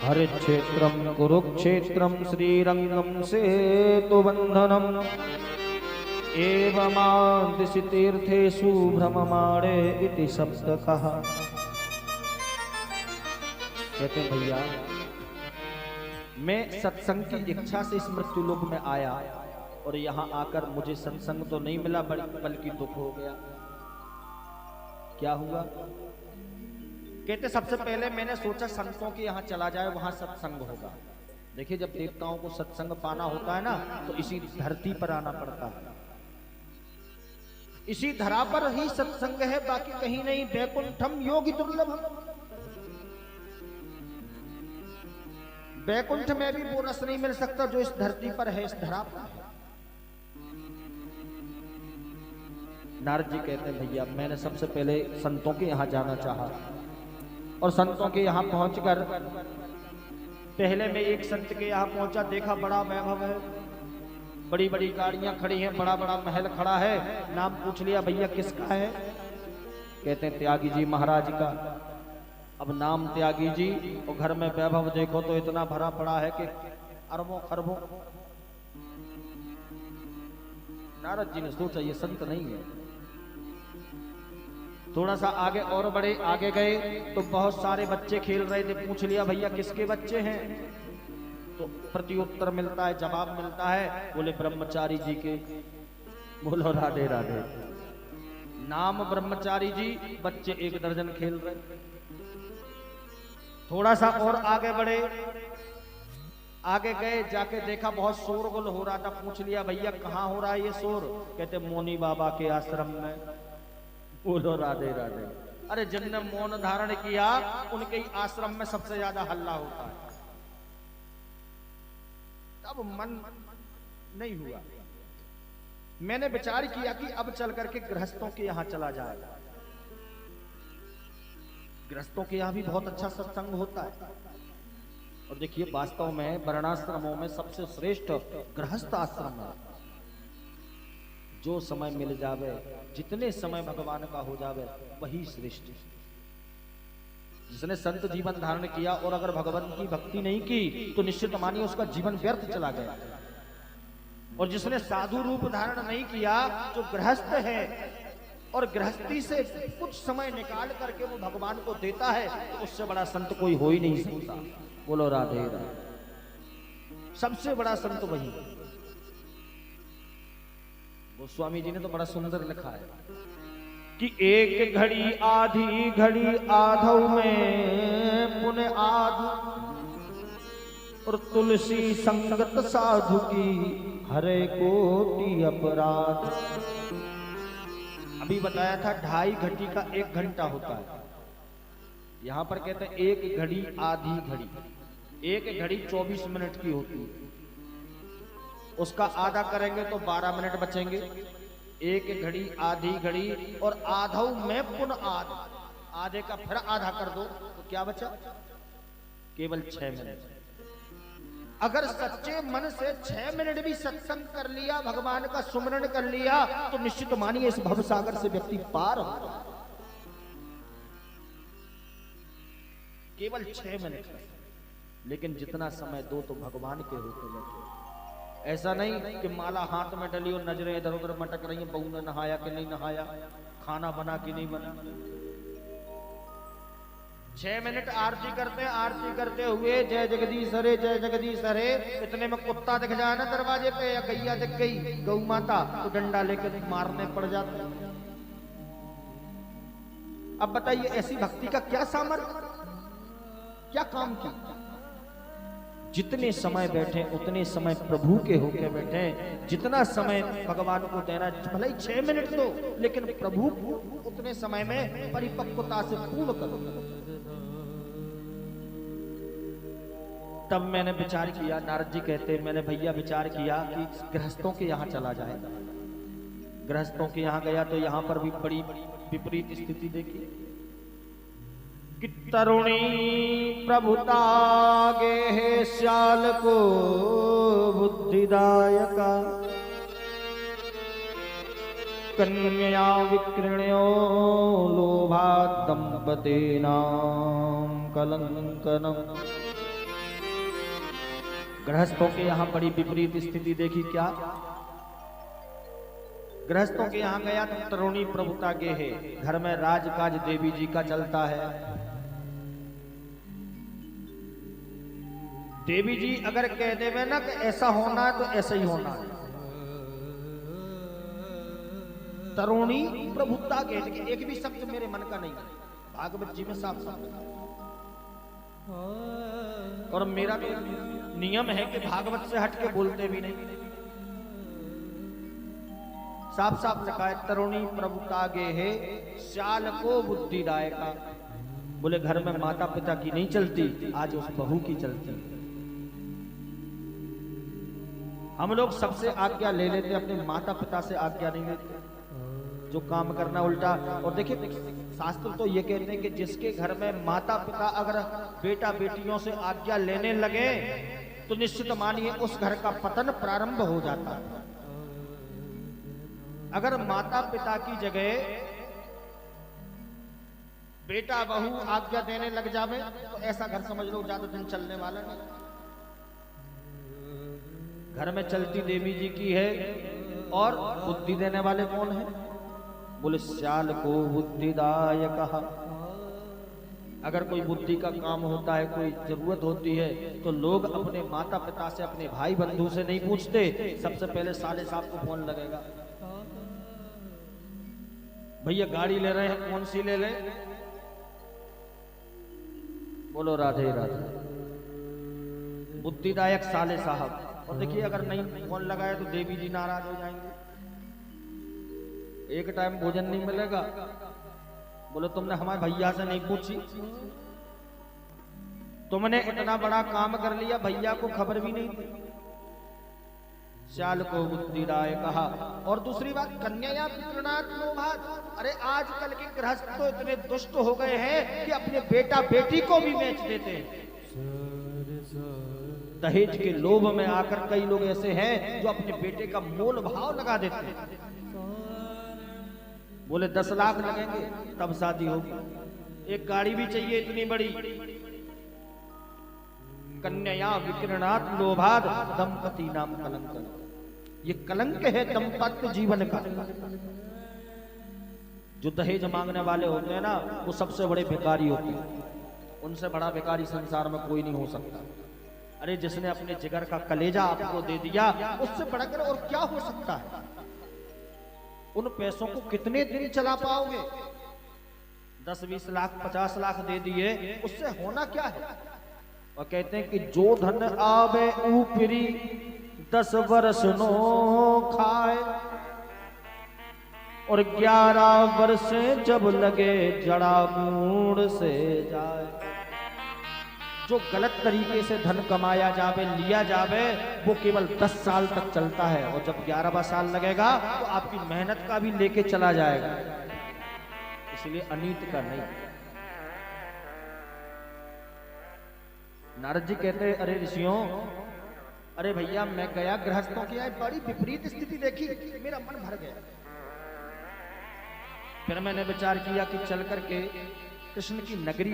हरिक्षेत्रम कुरुक्षेत्रम श्रीरंगम सेतुबंधनम एवमादिशि तीर्थेषु भ्रममाणे इति शब्द कहा। कहते हैं भैया मैं सत्संग की इच्छा से इस मृत्युलोक में आया और यहाँ आकर मुझे सत्संग तो नहीं मिला बल्कि दुख हो गया। क्या हुआ? कहते सबसे पहले मैंने सोचा संतों के यहाँ चला जाए, वहां सत्संग होगा। देखिए जब देवताओं को सत्संग पाना होता है ना तो इसी धरती पर आना पड़ता है, इसी धरा पर ही सत्संग है, बाकी कहीं नहीं। वैकुंठम योगी दुर्लभम, वैकुंठ में भी वो रस नहीं मिल सकता जो इस धरती पर है, इस धरा पर है। नारद जी कहते हैं भैया मैंने सबसे पहले संतों के यहाँ जाना चाहा और संतों के यहाँ पहुंचकर पहले मैं एक संत के यहाँ पहुंचा, देखा बड़ा वैभव है, बड़ी बड़ी गाड़ियां खड़ी हैं, बड़ा बड़ा महल खड़ा है। नाम पूछ लिया भैया किसका है? कहते हैं त्यागी जी महाराज का। अब नाम त्यागी जी और घर में वैभव देखो तो इतना भरा पड़ा है कि अरबों खरबों। नारद जी ने सोचा ये संत नहीं है। थोड़ा सा आगे और बड़े, आगे गए तो बहुत सारे बच्चे खेल रहे थे। पूछ लिया भैया किसके बच्चे हैं? तो प्रत्युत्तर मिलता है, जवाब मिलता है, बोले ब्रह्मचारी जी के। बोलो राधे राधे। नाम ब्रह्मचारी जी, बच्चे 1 दर्जन खेल रहे। थोड़ा सा और आगे बढ़े, आगे गए, जाके देखा बहुत शोरगुल हो रहा था। पूछ लिया भैया कहाँ हो रहा है ये शोर? कहते मौनी बाबा के आश्रम में। बोलो राधे राधे। अरे जिनने मौन धारण किया उनके ही आश्रम में सबसे ज्यादा हल्ला होता है। तब मन नहीं हुआ, मैंने विचार किया कि अब चल करके गृहस्थों के यहाँ चला जाए। गृहस्थों के यहाँ भी बहुत अच्छा सत्संग होता है और देखिए वास्तव में वर्णाश्रमों में सबसे श्रेष्ठ गृहस्थ आश्रम है। जो समय मिल जावे, जितने समय भगवान का हो जावे, वही श्रेष्ठ। जिसने संत जीवन धारण किया और अगर भगवान की भक्ति नहीं की तो निश्चित मानिए उसका जीवन व्यर्थ चला गया। और जिसने साधु रूप धारण नहीं किया, जो गृहस्थ है और गृहस्थी से कुछ समय निकाल करके वो भगवान को देता है, तो उससे बड़ा संत कोई हो ही नहीं सकता। बोलो राधे राधे। सबसे बड़ा संत वही। गोस्वामी जी ने तो बड़ा सुंदर लिखा है कि एक घड़ी आधी घड़ी आधव में पुण्य आधु, और तुलसी संगत साधु की हरे कोटि अपराध। अभी बताया था 2.5 घड़ी का 1 घंटा होता है। यहां पर कहते हैं एक घड़ी आधी घड़ी। एक घड़ी 24 मिनट की होती है, उसका आधा करेंगे तो 12 मिनट बचेंगे। एक घड़ी आधी घड़ी और आधव में पुनः आधे का फिर आधा कर दो तो क्या बचा? केवल 6 मिनट। अगर सच्चे मन से 6 मिनट भी सत्संग कर लिया, भगवान का सुमरण कर लिया, तो निश्चित मानिए इस भवसागर से व्यक्ति पार होगा। केवल 6 मिनट। लेकिन जितना समय दो तो भगवान के होते बैठे। ऐसा नहीं कि माला हाथ में डली और नजरें इधर उधर मटक रही हैं, बहू ने नहाया कि नहीं नहाया, खाना बना कि नहीं बना। 6 मिनट आरती करते हैं, आरती करते हुए जय जगदीश हरे जय जगदीश हरे। इतने में कुत्ता दिख जाए ना दरवाजे पे, या गैया दिख गई गौ माता, तो डंडा लेकर मारने पड़ जाते हैं। अब बताइए ऐसी भक्ति का क्या सामर्थ्य, क्या काम की? जितने समय बैठे उतने समय प्रभु के होके बैठे। जितना समय भगवान को देना, भले ही 6 मिनट दो, लेकिन प्रभु उतने समय में परिपक्वता से पूर्ण करो। तब मैंने विचार किया, नारद जी कहते, मैंने भैया विचार किया कि गृहस्थों के यहाँ चला जाए। गृहस्थों के यहाँ गया तो यहाँ पर भी बड़ी विपरीत स्थिति देखी कि तरुणी प्रभुता गे है श्याल को बुद्धिदायका, कन्या विकृण्यो लोभा दंपतेनां कलंकनम। गृहस्थों के यहाँ बड़ी विपरीत स्थिति देखी। क्या? गृहस्थों के यहाँ गया तो तरुणी प्रभुता गे है, घर में राजकाज देवी जी का चलता है। देवी जी अगर कह देवे ना कि ऐसा होना है तो ऐसा ही होना है। तरुणी प्रभुता गे, एक भी शब्द मेरे मन का नहीं है, भागवत जी में साफ साफ। और मेरा तो नियम है कि भागवत से हट के बोलते भी नहीं। साफ साफ लिखा है, तरुणी प्रभुता गे है श्याल को बुद्धिदायका। बोले घर में माता पिता की नहीं चलती, आज उस बहू की चलती। हम लोग सबसे आज्ञा ले लेते, अपने माता पिता से आज्ञा नहीं लेते। जो काम करना उल्टा। और देखिए शास्त्र तो ये कहते हैं कि जिसके घर में माता पिता अगर बेटा बेटियों से आज्ञा लेने लगे तो निश्चित मानिए उस घर का पतन प्रारंभ हो जाता है। अगर माता पिता की जगह बेटा बहू आज्ञा देने लग जावे तो ऐसा घर समझ लो ज्यादा दिन चलने वाला नहीं। घर में चलती देवी जी की है और बुद्धि देने वाले कौन है? बोले श्याल को बुद्धिदाय कहा। अगर कोई बुद्धि का काम होता है, कोई जरूरत होती है, तो लोग अपने माता पिता से, अपने भाई बंधु से नहीं पूछते, सबसे पहले साले साहब को फोन लगेगा। भैया गाड़ी ले रहे हैं, कौन सी ले ले? बोलो राधे राधे। बुद्धिदायक साले साहब। और देखिए अगर नहीं फोन लगाए तो देवी जी नाराज हो जाएंगे। एक टाइम भोजन नहीं मिलेगा, बोले तुमने हमारे भैया से नहीं पूछी, तुमने इतना बड़ा काम कर लिया, भैया को खबर भी नहीं दी। श्याल को बुद्धिदाय कहा। और दूसरी बात, कन्या विकृणात् लोभात्। अरे आजकल के गृहस्थ तो इतने दुष्ट हो गए हैं कि अपने बेटा बेटी को भी बेच देते हैं। दहेज के लोभ में आकर कई लोग ऐसे हैं जो अपने बेटे का मोल भाव लगा देते हैं। बोले 10 लाख लगेंगे तब शादी होगी। एक गाड़ी भी चाहिए इतनी बड़ी। कन्या विकिरणात् लोभाद दंपति नाम कलंक। ये कलंक है दंपत्य जीवन का। जो दहेज मांगने वाले होते हैं ना, वो सबसे बड़े भिखारी होते हैं। उनसे बड़ा भिखारी संसार में कोई नहीं हो सकता। अरे जिसने अपने जिगर का कलेजा आपको दे दिया, उससे बढ़कर और क्या हो सकता है। उन पैसों को कितने दिन चला पाओगे? 10-20 लाख 50 लाख दे दिए, उससे होना क्या है? और कहते हैं कि जो धन आवे ऊपरी 10 वर्ष नो खाए, और 11 वर्षे जब लगे जड़ा मूड़ से जाए। जो गलत तरीके से धन कमाया जावे, लिया जावे, वो केवल 10 साल तक चलता है, और जब 11वां साल लगेगा तो आपकी मेहनत का भी लेके चला जाएगा। इसलिए अनीत का नहीं। नारद जी कहते हैं, अरे ऋषियों, अरे भैया मैं गया गृहस्थों की, बड़ी विपरीत स्थिति देखी, मेरा मन भर गया। फिर मैंने विचार किया कि चल करके कृष्ण की नगरी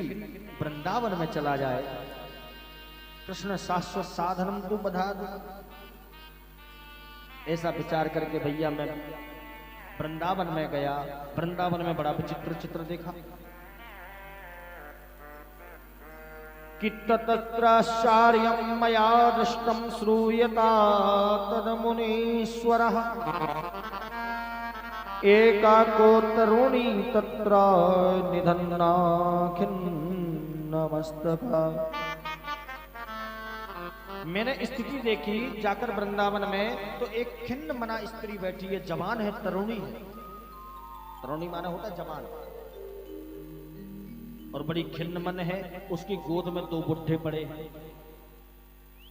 वृंदावन में चला जाए। कृष्ण शाश्वत साधनम को बधा दो। ऐसा विचार करके भैया मैं वृंदावन में गया। वृंदावन में बड़ा विचित्र चित्र देखा कि तत्राचार्यं मया दृष्टं श्रूयता तन्मुनीश्वरः एकाको तरुणी तत्र निधन्ना खिन्नमस्तका। मैंने स्थिति देखी जाकर वृंदावन में, तो एक खिन्न मना स्त्री बैठी है, जवान है, तरुणी है। तरुणी माना होता जवान, और बड़ी खिन्न मन है। उसकी गोद में 2 बुढ़े पड़े हैं,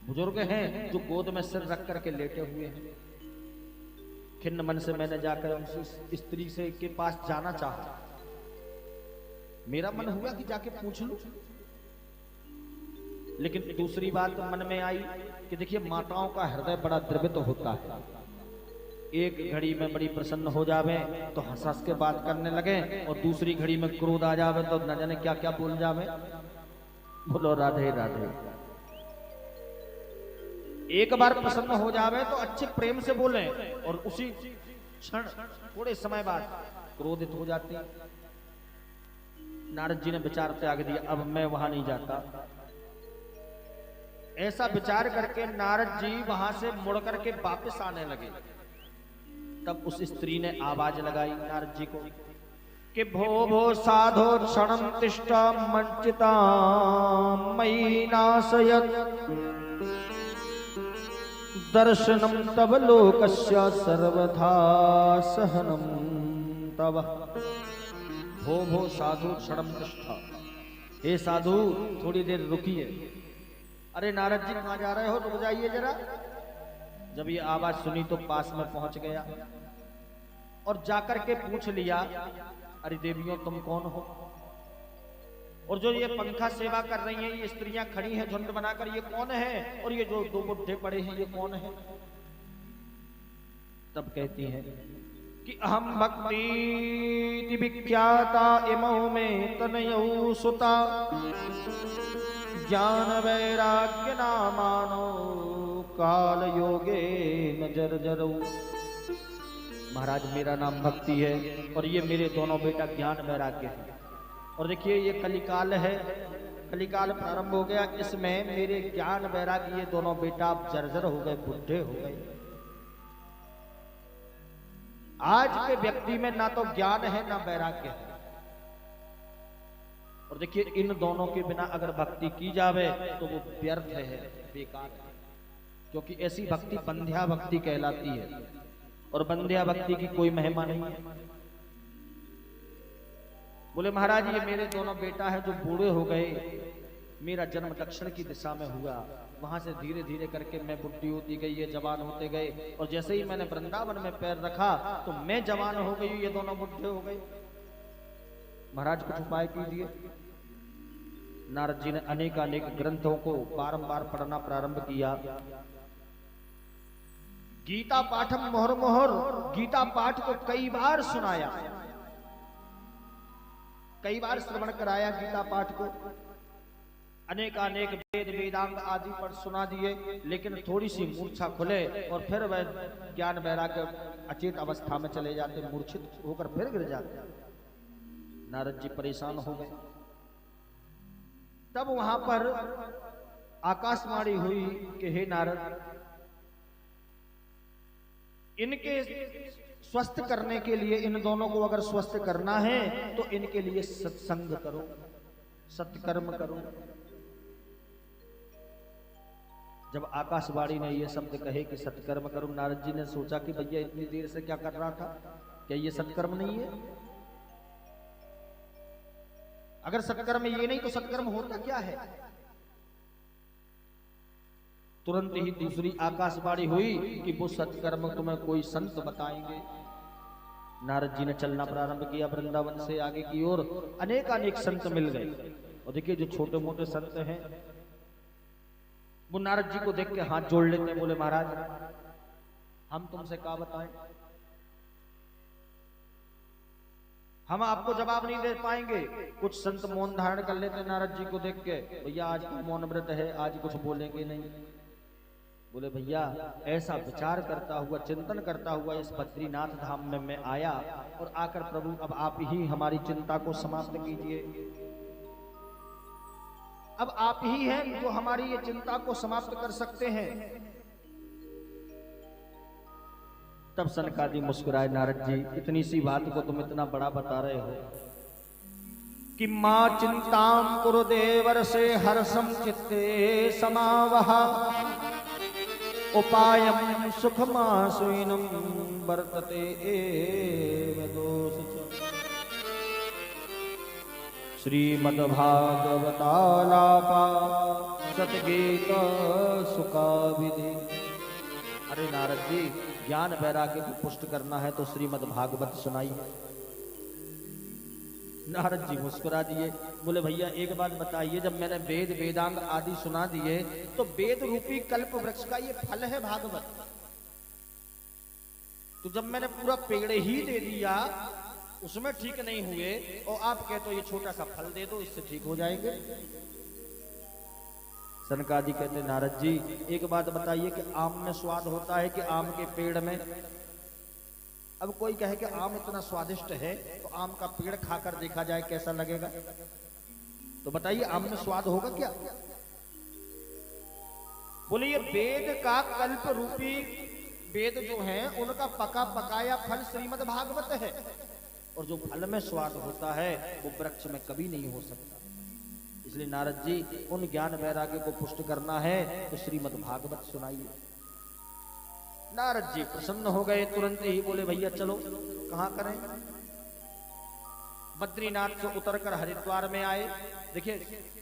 बुजुर्ग हैं, जो गोद में सिर रख करके लेटे हुए हैं। खिन्न मन से मैंने जाकर उस स्त्री से के पास जाना चाहा। मेरा मन हुआ कि जाके पूछ लूं, लेकिन दूसरी बात मन में आई कि देखिए माताओं का हृदय बड़ा द्रवित होता है। एक घड़ी में बड़ी प्रसन्न हो जावे तो हंस हंस के बात करने लगे, और दूसरी घड़ी में क्रोध आ जावे तो न जाने क्या क्या बोल जावे। बोलो राधे राधे। एक बार प्रसन्न हो जावे तो अच्छे प्रेम से बोले, और उसी क्षण थोड़े समय बाद क्रोधित हो जाती। नारद जी ने विचार त्याग दिया, अब मैं वहां नहीं जाता। ऐसा विचार करके नारद जी वहां से मुड़ करके वापस आने लगे। तब उस स्त्री ने आवाज लगाई नारद जी को कि भो भो साधो क्षणं तिष्ठ मंचिता मयि नाशयत् दर्शनम तब लोकस्य सर्वथा सहनम तब। भो भो साधु क्षणम तिष्ठ। हे साधु थोड़ी देर रुकिए। अरे नारद जी कहाँ जा रहे हो, रुक जाइए जरा। जब ये आवाज सुनी तो पास में पहुंच गया और जाकर के पूछ लिया, अरे देवियों तुम कौन हो? और जो ये पंखा सेवा कर रही हैं, ये स्त्रियां खड़ी हैं झुंड बनाकर, ये कौन है? और ये जो 2 बुढ़े पड़े हैं, ये कौन है? तब कहती हैं कि अहम भक्ति विख्याता इमौ में तनयौ सुता ज्ञान वैराग्य नामानो काल योगे न जर्जरौ। महाराज मेरा नाम भक्ति है, और ये मेरे दोनों बेटा ज्ञान वैराग्य है। और देखिए ये कलिकाल है, कलिकाल प्रारंभ हो गया। इसमें मेरे ज्ञान वैराग्य ये दोनों बेटा जर्जर हो गए, बुढ़े हो गए। आज के व्यक्ति में ना तो ज्ञान है ना वैराग्य है। और देखिए इन दोनों के बिना अगर भक्ति की जावे तो वो व्यर्थ है, बेकार है। क्योंकि ऐसी भक्ति बंध्या भक्ति कहलाती है, और बंध्या भक्ति की कोई महिमा नहीं है। बोले महाराज ये मेरे दोनों बेटा है जो बूढ़े हो गए, मेरा जन्म दक्षिण की दिशा में हुआ, वहां से धीरे धीरे करके मैं बुढ़ी होती गई, ये जवान होते गए, और जैसे ही मैंने वृंदावन में पैर रखा तो मैं जवान हो गई, ये दोनों बुढ़े हो गए। महाराज कुछ उपाय कीजिए। नारद जी ने अनेक ग्रंथों को बारंबार पढ़ना प्रारंभ किया। गीता पाठम मोहर मोहर, गीता पाठ को कई बार सुनाया, कई बार श्रवण कराया गीता पाठ को, अनेक वेद वेदांग आदि पर सुना दिए, लेकिन थोड़ी सी मूर्छा खुले और फिर वह ज्ञान वैराग्य अचेत अवस्था में चले जाते, मूर्छित होकर फिर गिर जाते। नारद जी परेशान हो गए। तब वहां पर आकाशवाणी हुई कि हे नारद, इनके स्वस्थ करने के लिए, इन दोनों को अगर स्वस्थ करना है तो इनके लिए सत्संग करो, सत्कर्म करो। जब आकाशवाणी ने ये शब्द कहे कि सत्कर्म करो, नारद जी ने सोचा कि भैया इतनी देर से क्या कर रहा था, क्या ये सत्कर्म नहीं है? अगर सत्कर्म ये नहीं तो सत्कर्म होता क्या है? तुरंत ही दूसरी आकाशवाणी हुई कि वो सत्कर्म तुम्हें कोई संत बताएंगे। नारद जी ने चलना प्रारंभ किया वृंदावन से आगे की ओर। अनेक संत मिल गए, और देखिए जो छोटे मोटे संत हैं वो नारद जी को देख के हाथ जोड़ लेते, बोले महाराज हम तुमसे क्या बताएं, हम आपको जवाब नहीं दे पाएंगे। कुछ संत मौन धारण कर लेते नारद जी को देख के, भैया आज तो मौन व्रत है, आज कुछ बोलेंगे नहीं। बोले भैया ऐसा विचार करता हुआ, चिंतन करता हुआ इस बद्रीनाथ धाम में मैं आया, और आकर प्रभु अब आप ही हमारी चिंता को समाप्त कीजिए। अब आप ही हैं जो हमारी ये चिंता को समाप्त कर सकते हैं। तब सनकादि मुस्कुराए, नारद जी इतनी सी बात को तुम इतना बड़ा बता रहे हो कि मां चिंताम कुरु देवर से हर्षम चित्ते समावहा, उपायम सुखमासुइनम वर्तते एव दोष। श्रीमद्भागवतालापा सतगीत सुखाविधि। अरे नारद जी, ज्ञान वैराग्य को पुष्ट करना है तो श्रीमद्भागवत सुनाइए। नारद जी मुस्कुरा दिए, बोले भैया एक बात बताइए, जब मैंने वेद वेदांग आदि सुना दिए तो वेद रूपी कल्प वृक्ष का ये फल है भागवत, तो जब मैंने पूरा पेड़ ही दे दिया उसमें ठीक नहीं हुए, और आप कहते हो ये छोटा सा फल दे दो इससे ठीक हो जाएंगे। सनकादि कहते नारद जी एक बात बताइए कि आम में स्वाद होता है कि आम के पेड़ में? अब कोई कहे कि आम इतना स्वादिष्ट है तो आम का पेड़ खाकर देखा जाए कैसा लगेगा, तो बताइए आम में स्वाद होगा क्या? बोले ये वेद का कल्प रूपी, वेद जो हैं उनका पका पकाया फल श्रीमद् भागवत है, और जो फल में स्वाद होता है वो वृक्ष में कभी नहीं हो सकता। इसलिए नारद जी उन ज्ञान वैराग्य को पुष्ट करना है तो श्रीमद् भागवत सुनाइए। नारद जी प्रसन्न हो गए, तुरंत ही बोले भैया चलो कहां करें? बद्रीनाथ से उतरकर हरिद्वार में आए। देखिए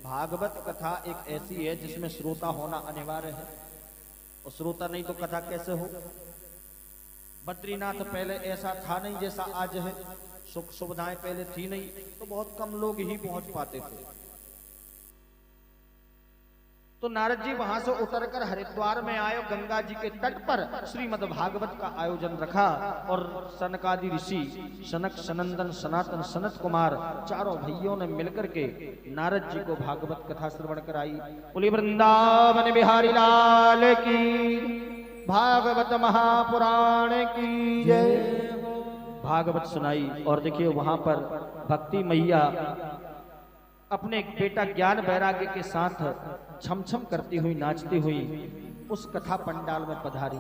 भागवत कथा एक ऐसी है जिसमें श्रोता होना अनिवार्य है, और श्रोता नहीं तो कथा कैसे हो? बद्रीनाथ पहले ऐसा था नहीं जैसा आज है, सुख सुविधाएं पहले थी नहीं, तो बहुत कम लोग ही पहुंच पाते थे। तो नारद जी वहां से उतरकर हरिद्वार में आए, गंगा जी के तट पर श्रीमद् भागवत का आयोजन रखा, और सनकादि ऋषि सनक, सनंदन, सनातन, सनत कुमार चारों भाइयों ने मिलकर के नारद जी को भागवत कथा श्रवण कराई। बोली वृंदावन बिहारी लाल की, भागवत महापुराण की जय। भागवत सुनाई, और देखिए वहां पर भक्ति मैया अपने बेटा ज्ञान वैराग्य के साथ छम छम करती हुई, नाचती हुई उस कथा पंडाल में पधारी।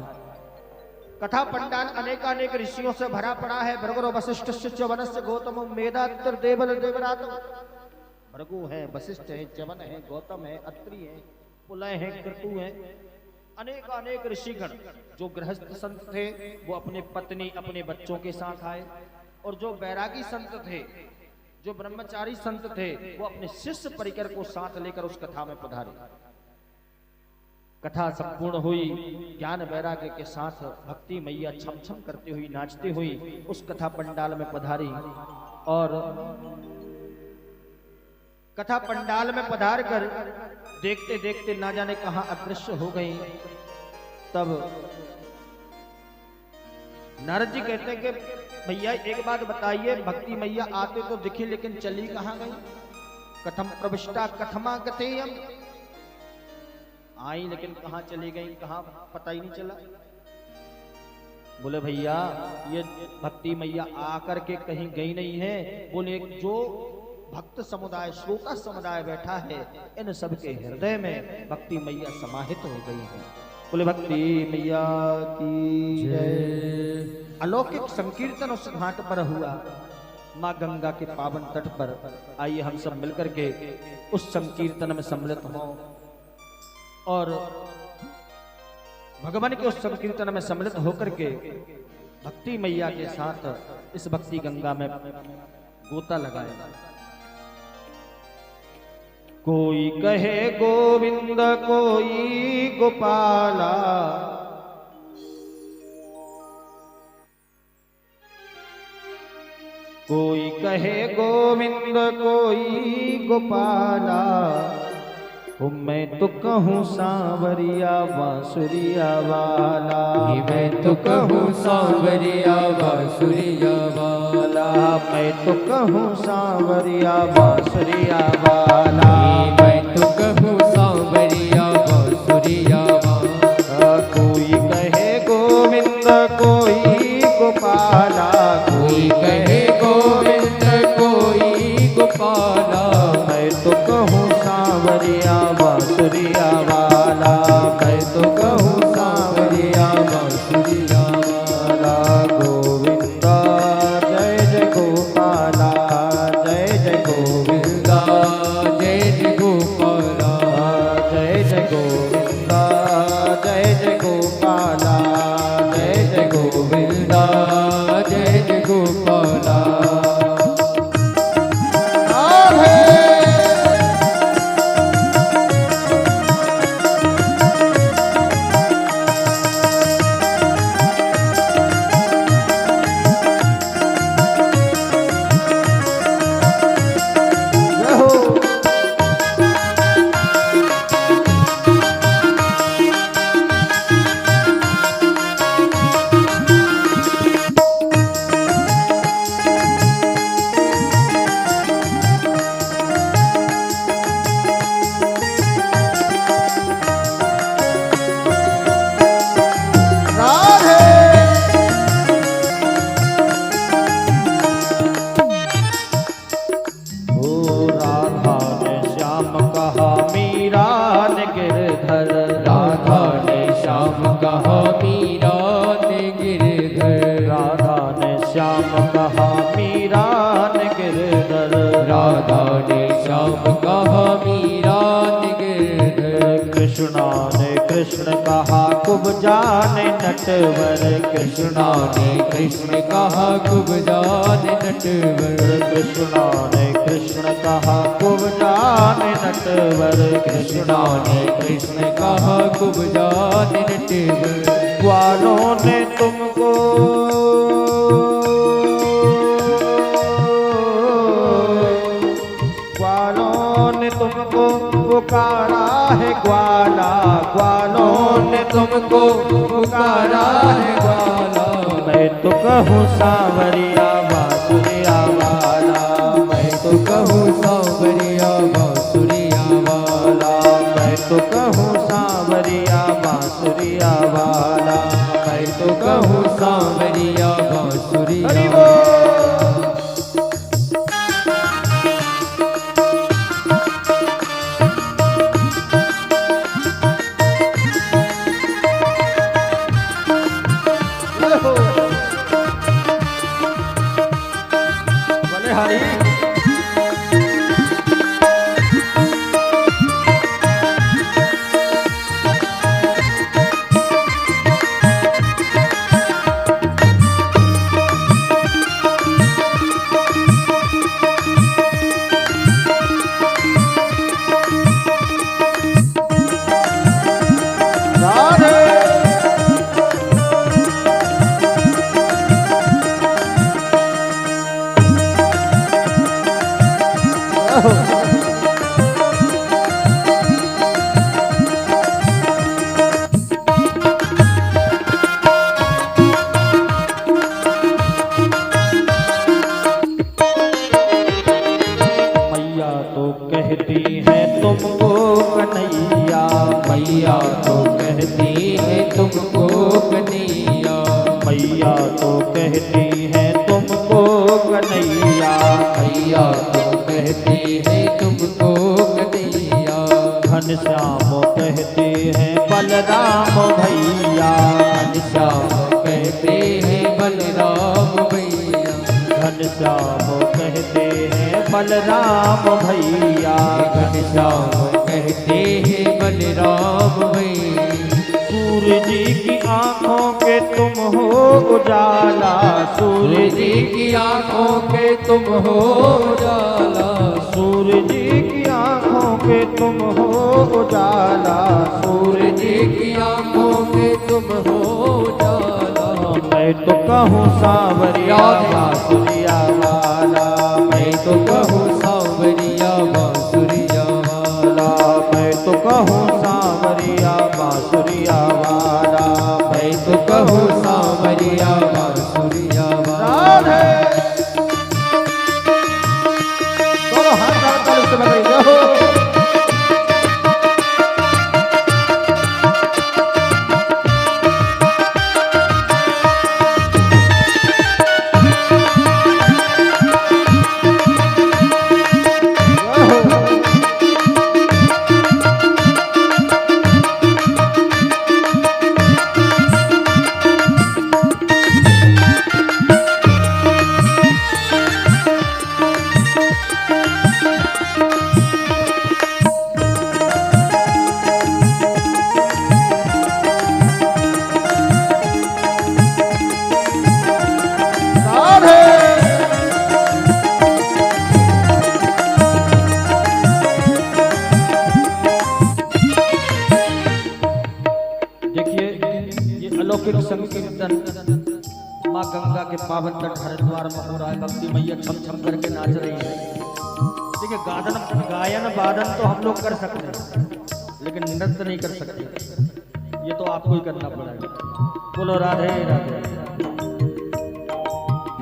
कथा पंडाल अनेकानेक ऋषियों से भरा पड़ा है। भृगु वशिष्ठ च्यवनस्य गौतम मेधात्र देवल देवरात। भृगु है, वशिष्ठ है, च्यवन है, गौतम है, अत्रि है, पुलय है, क्रतु है, अनेक ऋषिगण। जो गृहस्थ संत थे वो अपने पत्नी अपने बच्चों के साथ आए, और जो वैरागी संत थे, जो ब्रह्मचारी संत थे, वो अपने शिष्य परिकर को साथ लेकर उस कथा में पधारे। कथा संपूर्ण हुई, ज्ञान वैराग्य के साथ भक्ति मैया छम छम करती हुई, नाचती हुई उस कथा पंडाल में पधारी, और कथा पंडाल में पधार कर देखते देखते ना जाने कहां अदृश्य हो गई। तब नारद जी कहते हैं कि भैया एक बात बताइए, भक्ति मैया आते तो दिखी लेकिन चली कहां गई? कथम प्रविष्टा कथमा कथेयम, आई लेकिन कहां चली गई, कहां पता ही नहीं चला। बोले भैया ये भक्ति मैया आकर के कहीं गई नहीं है। बोले जो भक्त समुदाय श्रोता समुदाय बैठा है इन सबके हृदय में भक्ति मैया समाहित हो गई है। बोले भक्ति मैया की जय। अलौकिक संकीर्तन उस घाट पर हुआ, माँ गंगा के पावन तट पर। आइए हम सब मिलकर के उस संकीर्तन में सम्मिलित हों और भगवान के उस संकीर्तन में सम्मिलित होकर के भक्ति मैया के साथ इस भक्ति गंगा में गोता लगाए। कोई कहे गोविंद कोई गोपाला, कोई कहे गोविंद कोई गोपाला, मैं तो कहूँ सांवरिया बांसुरिया वाला, मैं तो कहूँ सांवरिया बांसुरिया वाला, मैं तो कहूँ सांवरिया बांसुरिया वाला, मैं तो कहूँ सांवरिया बांसुरिया वाला। कोई कहे गोविंद कोई गोपाला, कोई कहे गोविंद कोई गोपाला, मैं तो कहूँ सांवरिया बांसुरिया वाला, मैं तो कहूँ सांवरिया बांसुरिया वाला। गोविंदा जय जय गोपाला, जय जय गोविंदा, जय जय गोपाला, जय जय गोविंदा, जय जय गोपाला, जय जय गोविंदा, जय जय गोपाला। कृष्ण कहा कुब्जाने नटवर, कृष्णा ने कृष्ण कहा कुब्जाने नटवर, कृष्णा ने कृष्ण कहा कुब्जाने नटवर, कृष्णा ने कृष्ण कहा कुब्जाने नटवर। ग्वालों ने तुमको पुकारा है ग्वाला, ग्वालों ने तुमको पुकारा है ग्वाला। मैं तो कहूँ सांवरिया बांसुरिया वाला, मैं तो कहूँ सांवरिया बांसुरिया वाला, मैं तो कहूँ सांवरिया बांसुरिया वाला, मैं तो कहूँ सांवरिया बांसुरिया वाला। मैया तो कहती है तुमको कन्हैया, मैया तो कहती है तुमको कन्हैया, मैया तो कहती है तुमको कन्हैया, मैया तो कहती है तुमको कन्हैया, घनश्याम कहते हैं बलराम भैया, घनश्याम कहते हैं बलराम भैया, घनश्याम कहते हैं बलराम भैया, घनश्याम कहते हैं बलराम भैया। सूर्य जी की आंखों के तुम हो उजाला, सूर्य सूर्य जी की आंखों के तुम हो उजाला, सूर्य जी की आंखों के तुम हो उजाला, सूर्य जी की आंखों के तुम हो उजाला। मैं तो कहूँ सांवरिया बांसुरिया वाला, मैं तो कहूँ सांवरिया बांसुरिया वाला, मैं तो कहूँ सांवरिया बांसुरिया वाला, मैं तो कहूँ सांवरिया बांसुरिया वाला। राधे दोनों हाथ ताल से बजाइए जय हो। अलौकिक संकीर्तन माँ गंगा के पावन तट हरिद्वार में हो रहा है। भक्ति मैया छम छम करके नाच रही है। देखिए गायन वादन तो हम लोग कर सकते हैं, लेकिन नृत्य नहीं कर सकते। ये तो आपको ही करना पड़ेगा। बोलो राधे राधे।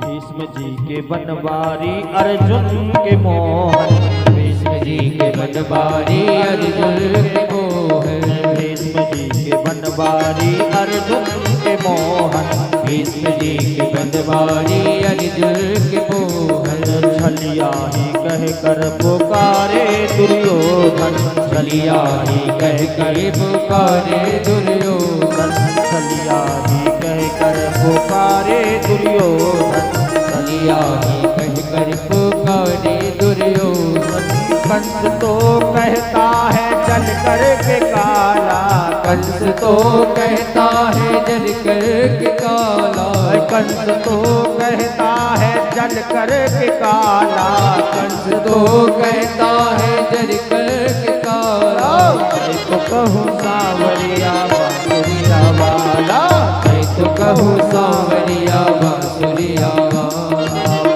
भीष्म जी के बनवारी अर्जुन के मोहन, भीष्म जी के बनवारी अर्जुन के मोहन, भीष्म जी के बनवारी अर्जुन के मोहन, भीष्म जी के बनवारी अर्जुन के मोहन। छलिया ही कह कर पुकारे दुर्योधन, छलिया ही कह कर पुकारे दुर्योधन, छलिया ही कह कर पुकारे दुर्योधन, छलिया ही कह कर पुकारे दुर्योधन। कंस तो कहता है जल कर के काला, कंस तो कहता है जल कर के काला, कंस तो कहता है जल कर के काला, कंस तो कहता है जल कर के काला। मैं तो कहूँ सांवरिया बांसुरिया वाला, मैं तो कहूँ सांवरिया बांसुरिया वाला,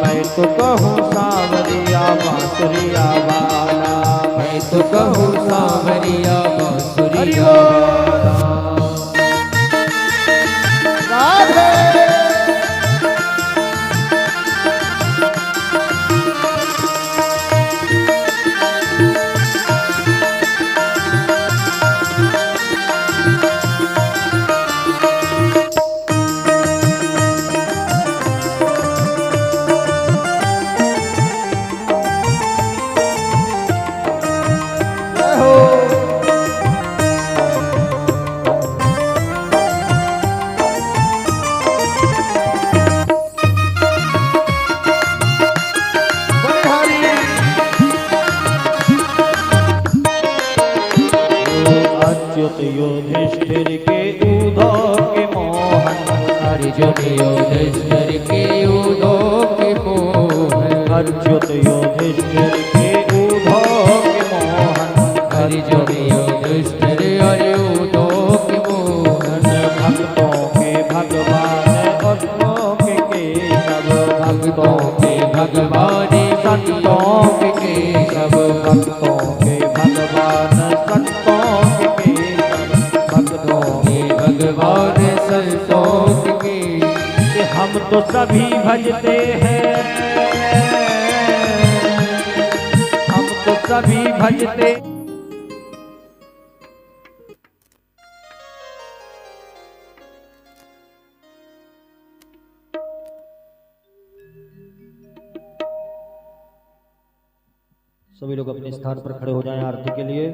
मैं तो कहूँ सांवरिया बांसुरिया वाला, मैं तो कहूँ सांवरिया बांसुरिया वाला। राधे युधिष्ठिर के ऊधो के मोहन, अर्जुन युधिष्ठिर के ऊधो के मोहन, अर्जुन युधिष्ठिर के ऊधो के मोहन, अर्जुन युधिष्ठिर ऊधो के मोहन। भक्तों के भगवान भक्तों के केशव, भक्तों के भगवान संतों के केशव, भक्तों के भगवान संतों के भक्तों के भगवान संतों के। कि हम तो सभी भजते हैं, सभी भजते। सभी लोग अपने स्थान पर खड़े हो जाएं आरती के लिए।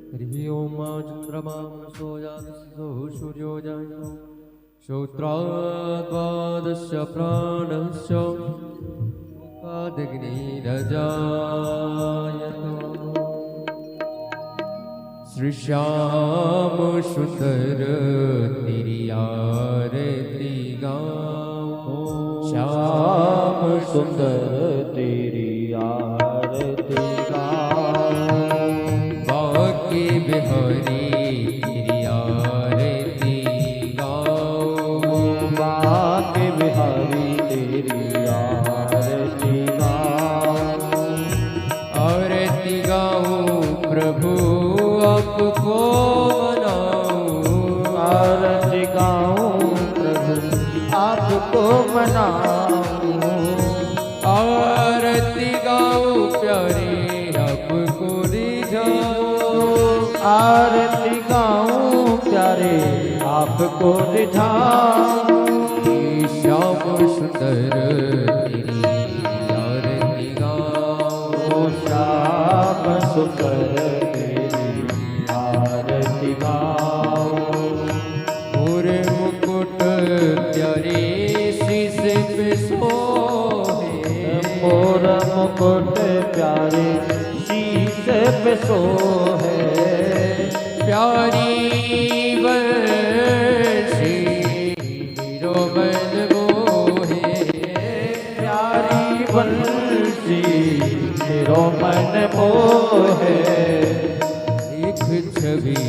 हरि ओम चंद्रमा सोयादो सूर्यो जातो श्रोत्राद्वादश प्राणश्च मुखादग्निरजायतो श्री श्याम सुंदर तेरी आरती गाओ श्याम सुंदर तेरी आरती गाओ। बाकी बिहारी तेरी आरती गाओ बाके बिहारी तेरी आरती गाओ। आरती गाओ प्रभु आपको मनाऊं आरती गाऊं प्रभु आपको मनाऊं। आरती गाओ प्यारे आपको रिझाऊं आरती गाऊं प्यारे आपको रिझाऊं। श्याम सुंदर तेरी आरती गाओ श्याम सुंदर तेरी आरती गाऊं। और मुकुट प्यारे शीश पे सोहे मोर मुकुट प्यारे शीश पे सोहे। प्यारी बंसी हीरो बन मोहे प्यारी बंसी मेरो मन मोहे। एक छवि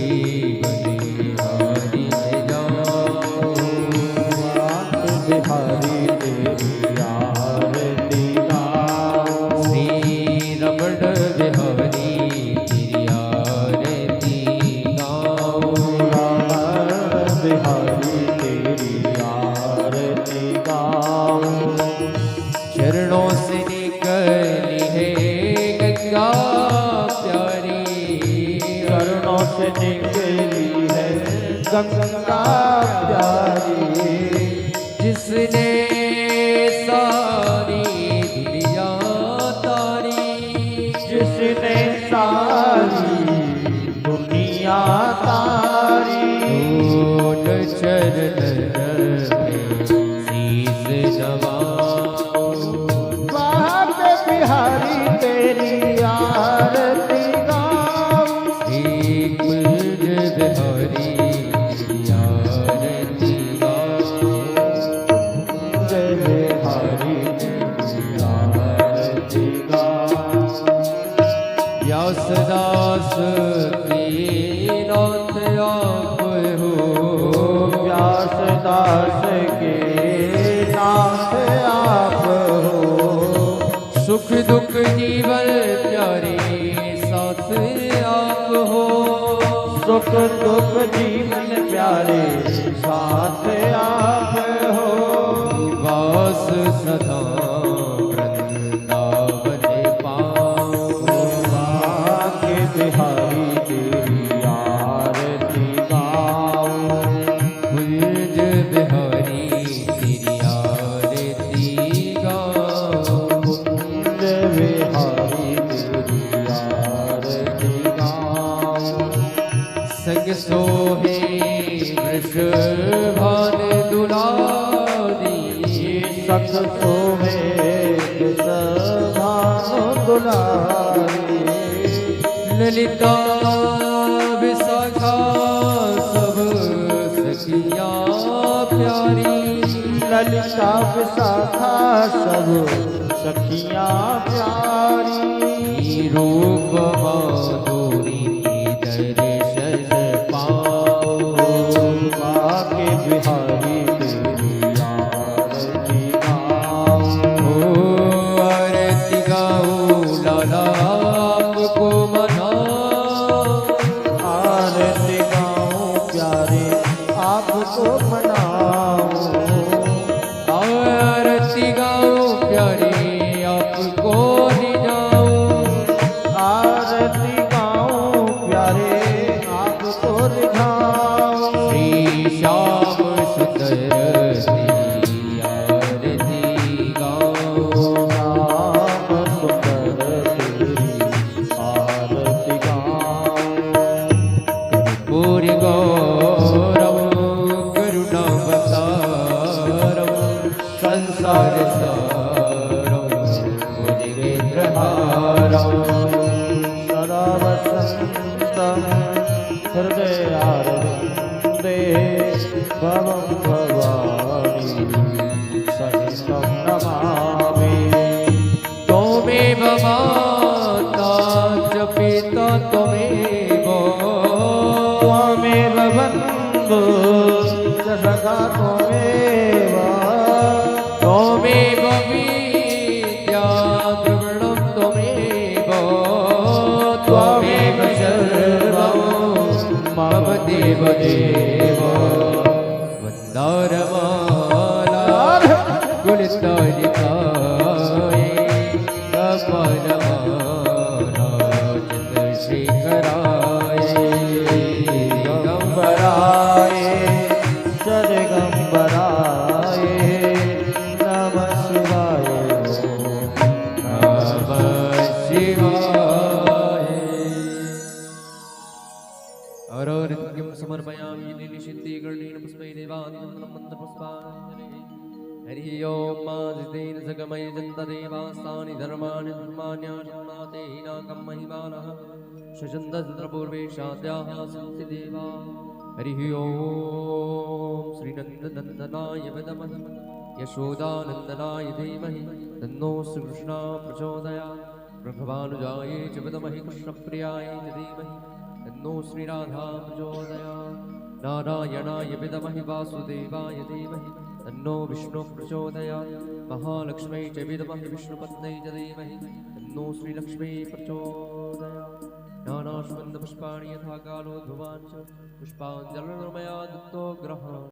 बलिहारी में जाऊं बिहारी तेरी आरती गाऊं। श्री रमण बिहारी तेरी आरती गाऊं बिहारी तेरी आरती गाऊं। चरणों से निकली है गंगा प्यारी चरणों से निकली है गंगा प्यारी। जिसने सारी दुनिया तारी जिसने सारी दुनिया तारी। ओट चरण में शीस नवाऊं बाप बिहारी तेरी आरती गाऊं। एक कुंज बिहारी तेरी आरती गाऊं जय बिहारी तेरी आरती गाऊं। व्यासदास नाथ आप हो व्यासदास के नाथ आप हो। सुख दुख जीवन प्यारे साथ आप हो सुख दुख जीवन प्यारे साथ आप हो। वास सदा वृंदावन पाऊं बाके बिहारी तेरी आरती गाऊं। कुंज बिहारी तेरी आरती गाऊं जय बिहारी तेरी आरती गाऊं। संग सोहे वृषभान दुलारी सख सोहे भानु दुलारी। ललिता विशाखा सब सखियां प्यारी ललिता विशाखा सब सखियां प्यारी रूप माधुरी दर्शन पाओ बाके बिहारी तेरी आरती गाऊं आरती गाऊं लाला आपको मनाऊं आरती गाऊं प्यारे आपको मनाऊं आरती गाऊं प्यारे आपको रिझाऊं आरती गाऊं प्यारे आपको रिझाऊं श्री श्याम सुंदर तेरी आरती गाऊं राम सुंदर तेरी आरती गाऊं पूरी गौरव करुणावतारम संसार सारम भुजगेन्द्रहारम सदा वसन्तं हृदयारविन्दे भवं भवानी सहितं नमामि त्वमेव माता च पिता त्वमेव त्वमेव बन्धु च सखा त्वमेव त्वमेव विद्या द्रविणं त्वमेव त्वमेव सर्वं मम देवदेव वन्दारमाला गुणितायिताय कपालमाला चन्द्रशेखराय दिगम्बराय जगम्बराय नमः शिवाय नमः शिवाय अरोरित्यं समर्पयामि निशिद्धिगणेन पुष्पै देवादिनं मन्त्रपुष्पाञ्जलिः हरिः ओं मादितेन सगमय जन्तदेवास्तानि धर्माणि धर्माण्याशन्नाते हीनाकं महिमानः शशन्दपूर्वेशाद्याः सन्ति देवा हरिः ओं श्रीनन्दनन्दनाय विद्महे यशोदानन्दनाय धीमहि तन्नो श्रीकृष्णः प्रचोदयात् प्रभवानुजाय च विद्महे कृष्णप्रियाय च धीमहि तन्नो श्रीराधा प्रचोदयात् नारायणाय विद्महे वासुदेवाय धीमहि तन्नो विष्णु प्रचोदयात् महालक्ष्मै च विद्महे विष्णुपत्न्यै च धीमहि तन्नो श्रीलक्ष्मी प्रचोदयात् नानाश्वन्दपुष्पाणि यथा कालो ध्रुवाञ्च पुष्पाञ्जलिर्मया दत्तो ग्रहान्